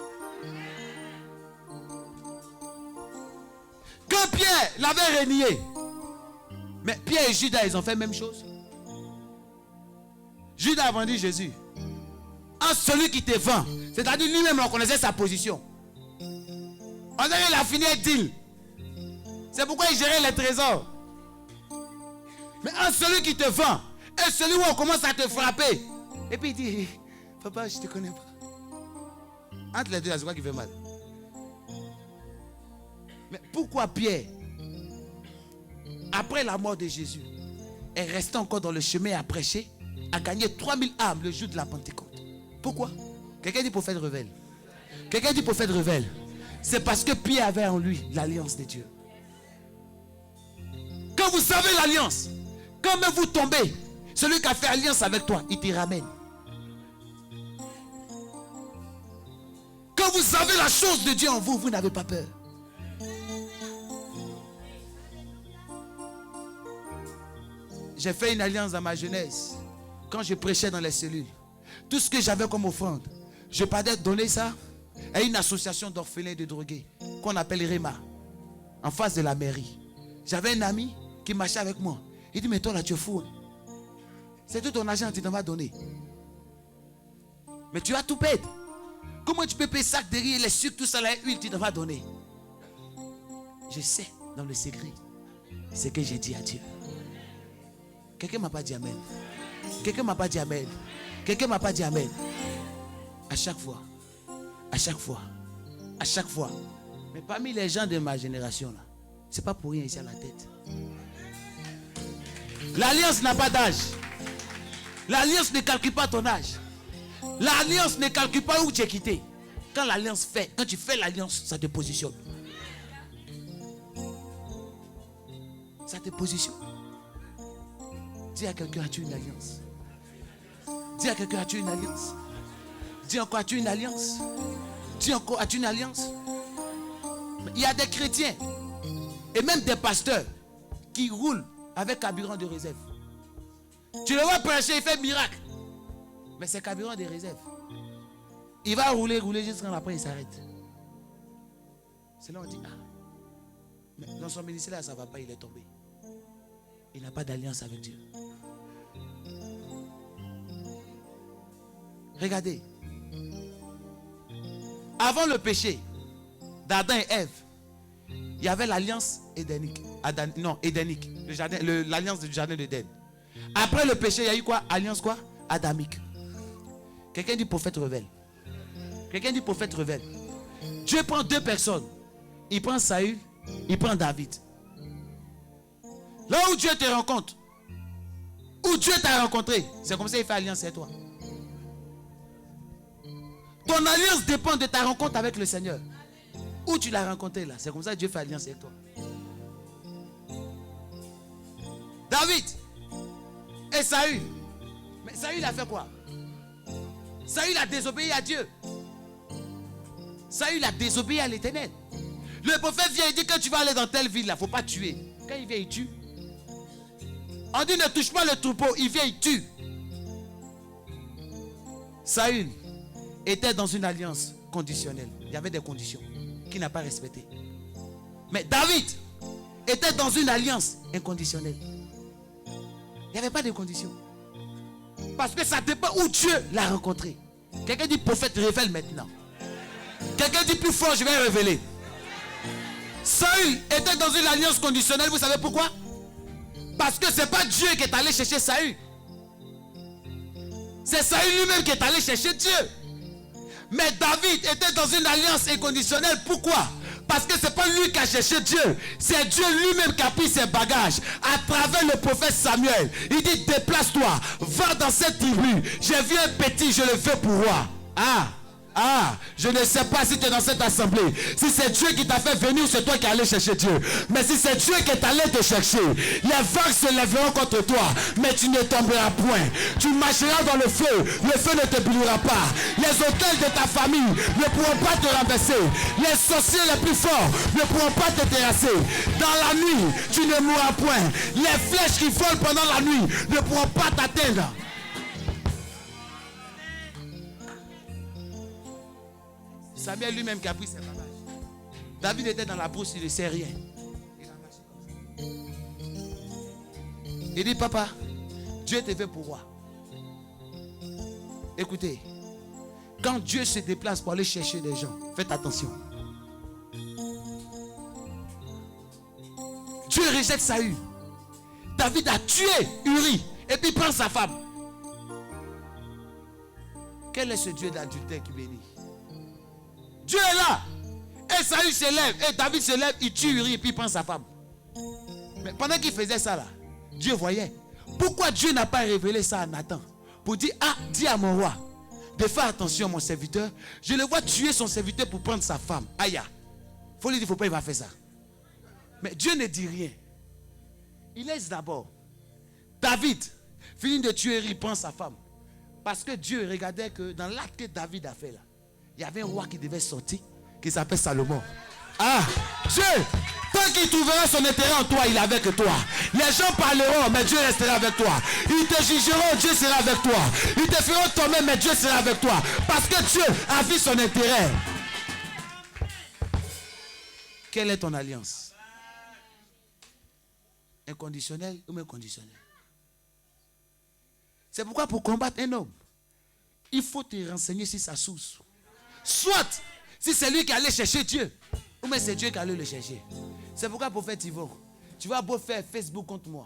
Quand Pierre l'avait renié, mais Pierre et Judas, ils ont fait la même chose. Judas a vendu Jésus. En celui qui te vend, c'est-à-dire lui-même, on connaissait sa position. On dirait qu'il a fini un deal. C'est pourquoi il gérait les trésors. Mais en celui qui te vend, et celui où on commence à te frapper. Et puis il dit, papa, je ne te connais pas. Entre les deux, c'est quoi qui fait mal? Mais pourquoi Pierre, après la mort de Jésus, est resté encore dans le chemin à prêcher, a gagné 3000 âmes le jour de la Pentecôte? Pourquoi? Quelqu'un dit prophète révèle. Quelqu'un dit prophète révèle. C'est parce que Pierre avait en lui l'alliance de Dieu. Quand vous savez l'alliance, quand même vous tombez, celui qui a fait alliance avec toi, il te ramène. Quand vous savez la chose de Dieu en vous, vous n'avez pas peur. J'ai fait une alliance dans ma jeunesse. Quand je prêchais dans les cellules, tout ce que j'avais comme offrande, je partais donner ça à une association d'orphelins et de drogués qu'on appelle REMA, en face de la mairie. J'avais un ami qui marchait avec moi. Il dit, mais toi là, tu es fou. Hein? C'est tout ton argent que tu t'en vas donner. Mais tu vas tout perdre. Comment tu peux payer sac de riz, les sucres, tout ça, la huile, tu t'en vas donner. Je sais, dans le secret, ce que j'ai dit à Dieu. Quelqu'un ne m'a pas dit amen. Quelqu'un ne m'a pas dit amen. Quelqu'un ne m'a pas dit amen. À chaque fois. À chaque fois. À chaque fois. Mais parmi les gens de ma génération, là, c'est pas pour rien ici à la tête. L'alliance n'a pas d'âge. L'alliance ne calcule pas ton âge. L'alliance ne calcule pas où tu es quitté. Quand l'alliance fait, quand tu fais l'alliance, ça te positionne. Ça te positionne. Dis à quelqu'un, as-tu une alliance? Dis à quelqu'un, as-tu une alliance? Dis encore, as-tu une alliance? Dis encore, as-tu une alliance? Il y a des chrétiens et même des pasteurs qui roulent avec carburant de réserve. Tu le vois prêcher, il fait miracle. Mais c'est carburant de réserve. Il va rouler jusqu'à après il s'arrête. C'est là on dit, ah, mais dans son ministère là, ça ne va pas, il est tombé. Il n'a pas d'alliance avec Dieu. Regardez. Avant le péché d'Adam et Ève, il y avait l'alliance édénique. Édénique. L'alliance du jardin d'Éden. Après le péché, il y a eu quoi? Alliance quoi? Adamique. Quelqu'un dit prophète révèle. Quelqu'un dit prophète révèle. Dieu prend deux personnes. Il prend Saül, il prend David. Là où Dieu te rencontre, où Dieu t'a rencontré, c'est comme ça qu'il fait alliance avec toi. Ton alliance dépend de ta rencontre avec le Seigneur. Où tu l'as rencontré là, c'est comme ça que Dieu fait alliance avec toi. David et Saül. Mais Saül a fait quoi? Saül a désobéi à Dieu. Saül a désobéi à l'Éternel. Le prophète vient et dit que tu vas aller dans telle ville là, il ne faut pas tuer. Quand il vient, il tue. On dit ne touche pas le troupeau, il vient, il tue. Saül était dans une alliance conditionnelle. Il y avait des conditions qu'il n'a pas respectées. Mais David était dans une alliance inconditionnelle. Il n'y avait pas de conditions. Parce que ça dépend où Dieu l'a rencontré. Quelqu'un dit prophète révèle maintenant. Quelqu'un dit plus fort, je vais révéler. Saül était dans une alliance conditionnelle, vous savez pourquoi? Parce que ce n'est pas Dieu qui est allé chercher Saül. C'est Saül lui-même qui est allé chercher Dieu. Mais David était dans une alliance inconditionnelle. Pourquoi? Parce que ce n'est pas lui qui a cherché Dieu. C'est Dieu lui-même qui a pris ses bagages à travers le prophète Samuel. Il dit déplace-toi, va dans cette tribu. J'ai vu un petit, je le fais pour roi. Je ne sais pas si tu es dans cette assemblée. Si c'est Dieu qui t'a fait venir, c'est toi qui es allé chercher Dieu. Mais si c'est Dieu qui est allé te chercher, les vagues se lèveront contre toi, mais tu ne tomberas point. Tu marcheras dans le feu ne te brûlera pas. Les autels de ta famille ne pourront pas te renverser. Les sorciers les plus forts ne pourront pas te terrasser. Dans la nuit, tu ne mourras point. Les flèches qui volent pendant la nuit ne pourront pas t'atteindre. Samuel lui-même qui a pris ses bagages. David était dans la brousse, il ne sait rien. Il dit, papa, Dieu te fait pour roi. Écoutez, quand Dieu se déplace pour aller chercher des gens, faites attention. Dieu rejette Saül. David a tué Uri et puis prend sa femme. Quel est ce Dieu d'adultère qui bénit? Dieu est là. Et Saül se lève. Et David se lève. Il tue Uri et puis il prend sa femme. Mais pendant qu'il faisait ça là, Dieu voyait. Pourquoi Dieu n'a pas révélé ça à Nathan? Pour dire, dis à mon roi de faire attention à mon serviteur. Je le vois tuer son serviteur pour prendre sa femme. Aïe. Il faut lui dire, il ne faut pas, il va faire ça. Mais Dieu ne dit rien. Il laisse d'abord. David finit de tuer Uri, il prend sa femme. Parce que Dieu regardait que dans l'acte que David a fait là, il y avait un roi qui devait sortir, qui s'appelle Salomon. Dieu, tant qu'il trouvera son intérêt en toi, il est avec toi. Les gens parleront, mais Dieu restera avec toi. Ils te jugeront, Dieu sera avec toi. Ils te feront tomber, mais Dieu sera avec toi. Parce que Dieu a vu son intérêt. Quelle est ton alliance? inconditionnel ou inconditionnel. C'est pourquoi pour combattre un homme, il faut te renseigner sur sa source. Soit, si c'est lui qui allait chercher Dieu, ou bien c'est Dieu qui allait le chercher. C'est pourquoi, prophète Yvon, tu vas beau faire Facebook contre moi.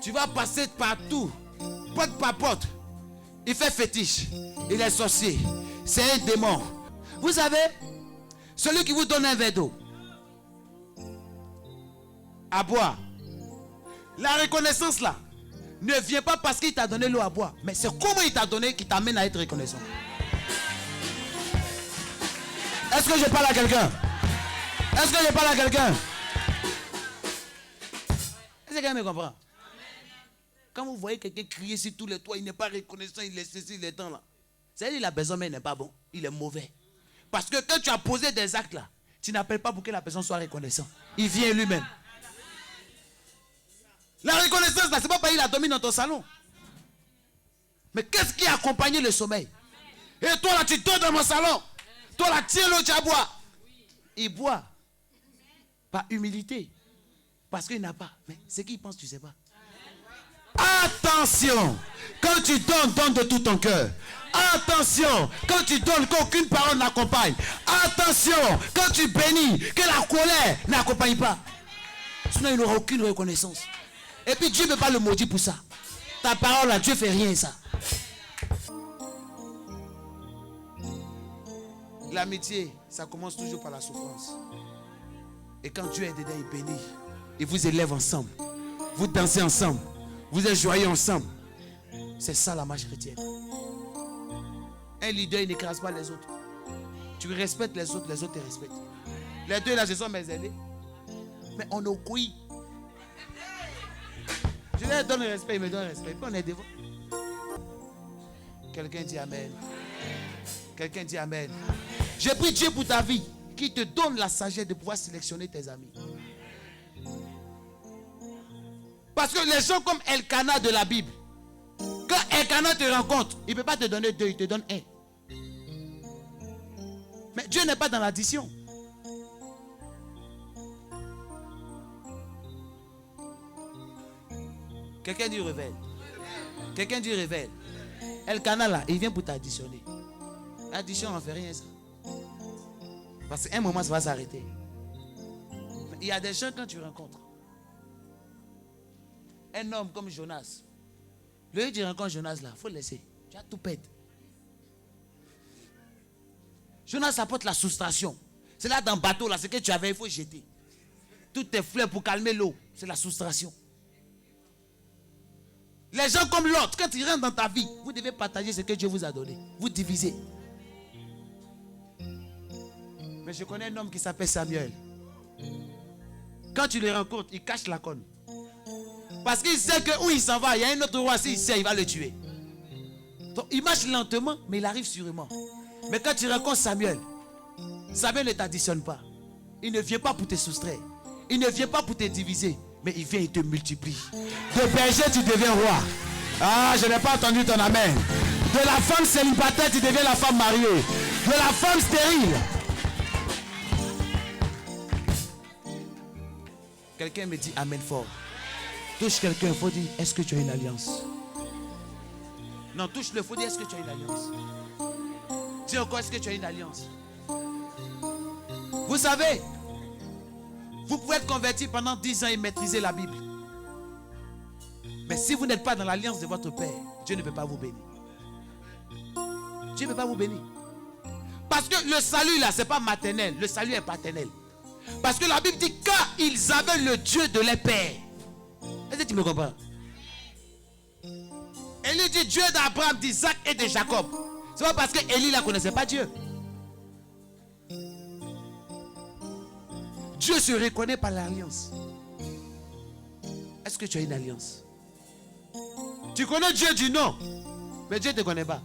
Tu vas passer partout, porte par porte. Il fait fétiche. Il est sorcier. C'est un démon. Vous savez, celui qui vous donne un verre d'eau à boire, la reconnaissance là ne vient pas parce qu'il t'a donné l'eau à boire, mais c'est comment il t'a donné qui t'amène à être reconnaissant. Est-ce que je parle à quelqu'un? Est-ce que je parle à quelqu'un? Est-ce que quelqu'un me comprend? Quand vous voyez quelqu'un crier sur tous les toits, il n'est pas reconnaissant, il est ceci, il est temps là. C'est-à-dire qu'il a besoin, mais il n'est pas bon, il est mauvais. Parce que quand tu as posé des actes là, tu n'appelles pas pour que la personne soit reconnaissante. Il vient lui-même. La reconnaissance là, c'est pas parce qu'il a dormi dans ton salon. Mais qu'est-ce qui a accompagné le sommeil? Et toi là, tu dors dans mon salon. Toi là, tiens l'eau, tu as boire. Il boit. Par humilité. Parce qu'il n'a pas. Mais ce qu'il pense, tu ne sais pas. Attention. Quand tu donnes, donne de tout ton cœur. Attention. Quand tu donnes, qu'aucune parole n'accompagne. Attention. Quand tu bénis, que la colère n'accompagne pas. Sinon, il n'aura aucune reconnaissance. Et puis Dieu ne peut pas le maudire pour ça. Ta parole là, Dieu ne fait rien ça. L'amitié, ça commence toujours par la souffrance. Et quand Dieu est dedans, il bénit. Il vous élève ensemble. Vous dansez ensemble. Vous êtes joyeux ensemble. C'est ça la marche chrétienne. Un leader, il n'écrase pas les autres. Tu respectes les autres te respectent. Les deux là, ce sont mes aînés. Mais on est au couilles. Je leur donne le respect, ils me donnent le respect. Puis on est devant. Quelqu'un dit Amen. Quelqu'un dit Amen. Je prie Dieu pour ta vie, qui te donne la sagesse de pouvoir sélectionner tes amis. Parce que les gens comme Elkanah de la Bible, quand Elkanah te rencontre, il ne peut pas te donner deux, il te donne un. Mais Dieu n'est pas dans l'addition. Quelqu'un dit révèle. Quelqu'un dit révèle. Elkanah là, il vient pour t'additionner. L'addition n'en fait rien ça. Parce qu'à un moment ça va s'arrêter. Il y a des gens quand tu rencontres. Un homme comme Jonas. Le jour où tu rencontres Jonas là, il faut le laisser. Tu as tout perdre. Jonas apporte la soustraction. C'est là dans le bateau là, ce que tu avais, il faut jeter. Toutes tes fleurs pour calmer l'eau, c'est la soustraction. Les gens comme l'autre, quand ils rentrent dans ta vie, vous devez partager ce que Dieu vous a donné. Vous divisez. Mais je connais un homme qui s'appelle Samuel. Quand tu le rencontres, il cache la conne. Parce qu'il sait que où il s'en va, il y a un autre roi, s'il sait, il va le tuer. Donc il marche lentement, mais il arrive sûrement. Mais quand tu rencontres Samuel, Samuel ne t'additionne pas. Il ne vient pas pour te soustraire. Il ne vient pas pour te diviser. Mais il vient et te multiplie. De berger, tu deviens roi. Ah, je n'ai pas entendu ton amen. De la femme célibataire, tu deviens la femme mariée. De la femme stérile. Quelqu'un me dit amen fort. Touche quelqu'un, il faut dire, est-ce que tu as une alliance? Non, touche-le, il faut dire, est-ce que tu as une alliance? Dis encore, est-ce que tu as une alliance? Vous savez, vous pouvez être converti pendant 10 ans et maîtriser la Bible. Mais si vous n'êtes pas dans l'alliance de votre Père, Dieu ne peut pas vous bénir. Dieu ne peut pas vous bénir. Parce que le salut là, ce n'est pas maternel. Le salut est paternel. Parce que la Bible dit quand ils avaient le Dieu de leur père. Est-ce que tu me comprends? Élie dit Dieu d'Abraham, d'Isaac et de Jacob. C'est pas parce que Élie ne connaissait pas Dieu. Dieu se reconnaît par l'alliance. Est-ce que tu as une alliance? Tu connais Dieu du nom, mais Dieu ne te connaît pas.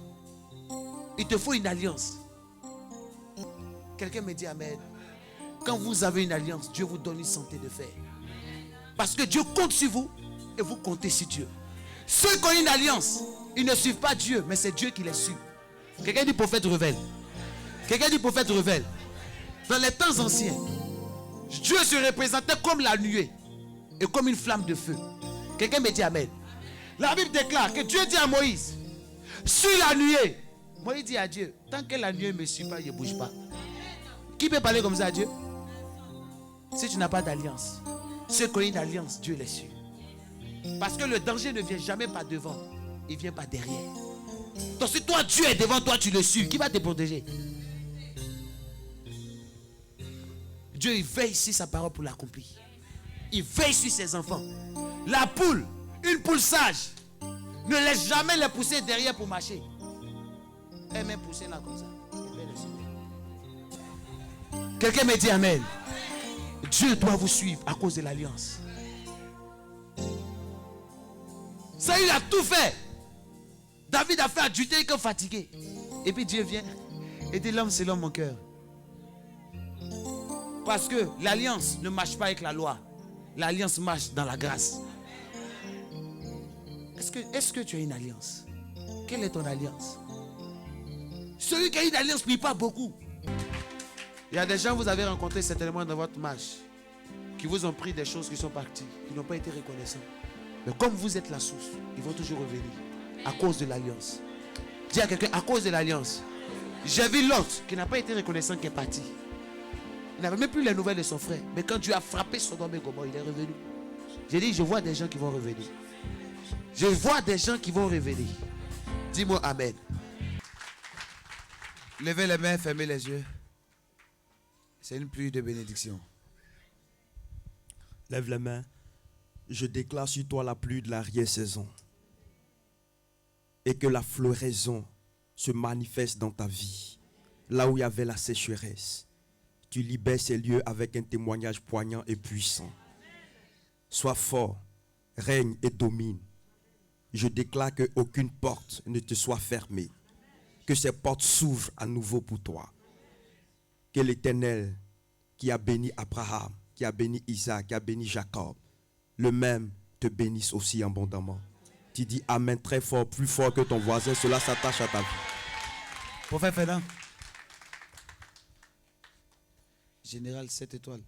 Il te faut une alliance. Quelqu'un me dit amen. Quand vous avez une alliance, Dieu vous donne une santé de fer. Parce que Dieu compte sur vous et vous comptez sur Dieu. Ceux qui ont une alliance, ils ne suivent pas Dieu, mais c'est Dieu qui les suit. Quelqu'un dit prophète révèle. Quelqu'un dit prophète révèle. Dans les temps anciens, Dieu se représentait comme la nuée. et comme une flamme de feu. Quelqu'un me dit amen. La Bible déclare que Dieu dit à Moïse, sur la nuée. Moïse dit à Dieu, tant que la nuée ne me suit pas, je ne bouge pas. Qui peut parler comme ça à Dieu? Si tu n'as pas d'alliance, ceux qui ont une alliance, Dieu les suit. Parce que le danger ne vient jamais par devant, il vient par derrière. Donc si toi Dieu est devant toi, tu le suis, qui va te protéger? Dieu il veille sur sa parole pour l'accomplir. Il veille sur ses enfants. La poule, une poule sage, ne laisse jamais les pousser derrière pour marcher. Elle met pousser là comme ça. Quelqu'un me dit amen. Dieu doit vous suivre à cause de l'alliance. Saül a tout fait. David a fait adjuter comme fatigué. Et puis Dieu vient et dit l'homme selon mon cœur. Parce que l'alliance ne marche pas avec la loi. L'alliance marche dans la grâce. Est-ce que tu as une alliance? Quelle est ton alliance? Celui qui a une alliance ne prie pas beaucoup. Il y a des gens que vous avez rencontrés certainement dans votre marche qui vous ont pris des choses qui sont parties, qui n'ont pas été reconnaissants. Mais comme vous êtes la source, ils vont toujours revenir à cause de l'alliance. Dis à quelqu'un, à cause de l'alliance. J'ai vu l'autre qui n'a pas été reconnaissant qui est parti. Il n'avait même plus les nouvelles de son frère. Mais quand Dieu a frappé Sodome et Gomorrhe, il est revenu. J'ai dit, je vois des gens qui vont revenir. Je vois des gens qui vont revenir. Dis-moi amen. Levez les mains, fermez les yeux. C'est une pluie de bénédiction. Lève les mains. Je déclare sur toi la pluie de l'arrière-saison. Et que la floraison se manifeste dans ta vie. Là où il y avait la sécheresse. Tu libères ces lieux avec un témoignage poignant et puissant. Sois fort, règne et domine. Je déclare qu'aucune porte ne te soit fermée. Que ces portes s'ouvrent à nouveau pour toi. Que l'Éternel qui a béni Abraham, qui a béni Isaac, qui a béni Jacob, le même te bénisse aussi abondamment. Tu dis amen très fort, plus fort que ton voisin, cela s'attache à ta vie. Prophète Fernand. Général 7 étoiles.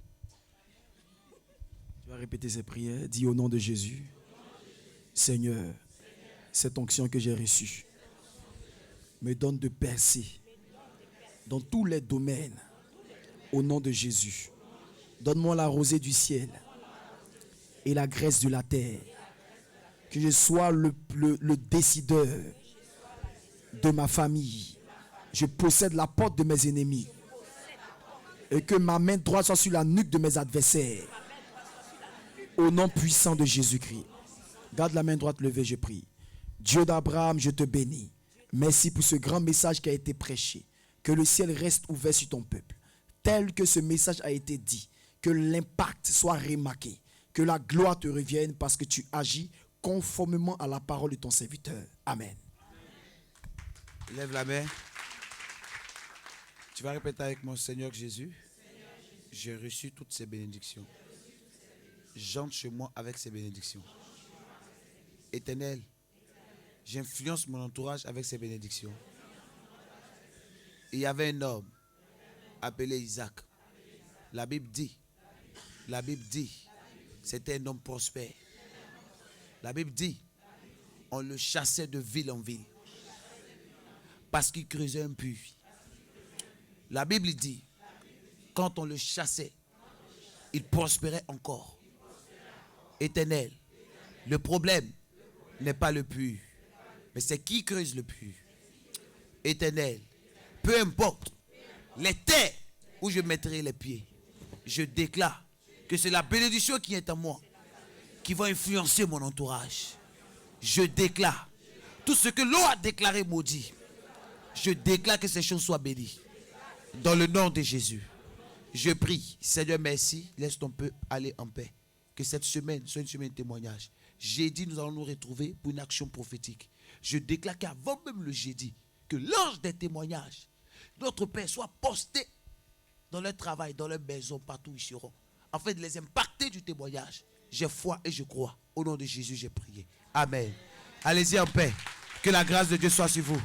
Tu vas répéter ces prières. Dis au nom de Jésus. Seigneur, cette onction que j'ai reçue me donne de percer dans tous les domaines. Au nom de Jésus. Donne-moi la rosée du ciel et la graisse de la terre. Que je sois le décideur de ma famille. Je possède la porte de mes ennemis. Et que ma main droite soit sur la nuque de mes adversaires. Au nom puissant de Jésus-Christ. Garde la main droite levée, je prie. Dieu d'Abraham, je te bénis. Merci pour ce grand message qui a été prêché. Que le ciel reste ouvert sur ton peuple. Tel que ce message a été dit. Que l'impact soit remarqué. Que la gloire te revienne parce que tu agis conformément à la parole de ton serviteur. Amen. Lève la main. Tu vas répéter avec mon Seigneur Jésus. J'ai reçu toutes ces bénédictions. J'entre chez moi avec ces bénédictions. Éternel, j'influence mon entourage avec ces bénédictions. Il y avait un homme appelé Isaac. La Bible dit, c'était un homme prospère. La Bible dit, on le chassait de ville en ville parce qu'il creusait un puits. La Bible dit, quand on le chassait, il prospérait encore. Éternel, le problème n'est pas le puits, mais c'est qui creuse le puits. Éternel, peu importe les terres où je mettrai les pieds, je déclare que c'est la bénédiction qui est en moi qui va influencer mon entourage. Je déclare tout ce que l'eau a déclaré maudit. Je déclare que ces choses soient bénies. Dans le nom de Jésus, je prie, Seigneur, merci, laisse ton peuple aller en paix. Que cette semaine soit une semaine de témoignage. Jeudi, nous allons nous retrouver pour une action prophétique. Je déclare qu'avant même le jeudi, que l'ange des témoignages, notre Père, soit posté dans leur travail, dans leur maison, partout où ils seront, afin de les impacter du témoignage. J'ai foi et je crois. Au nom de Jésus, j'ai prié. Amen. Allez-y en paix. Que la grâce de Dieu soit sur vous.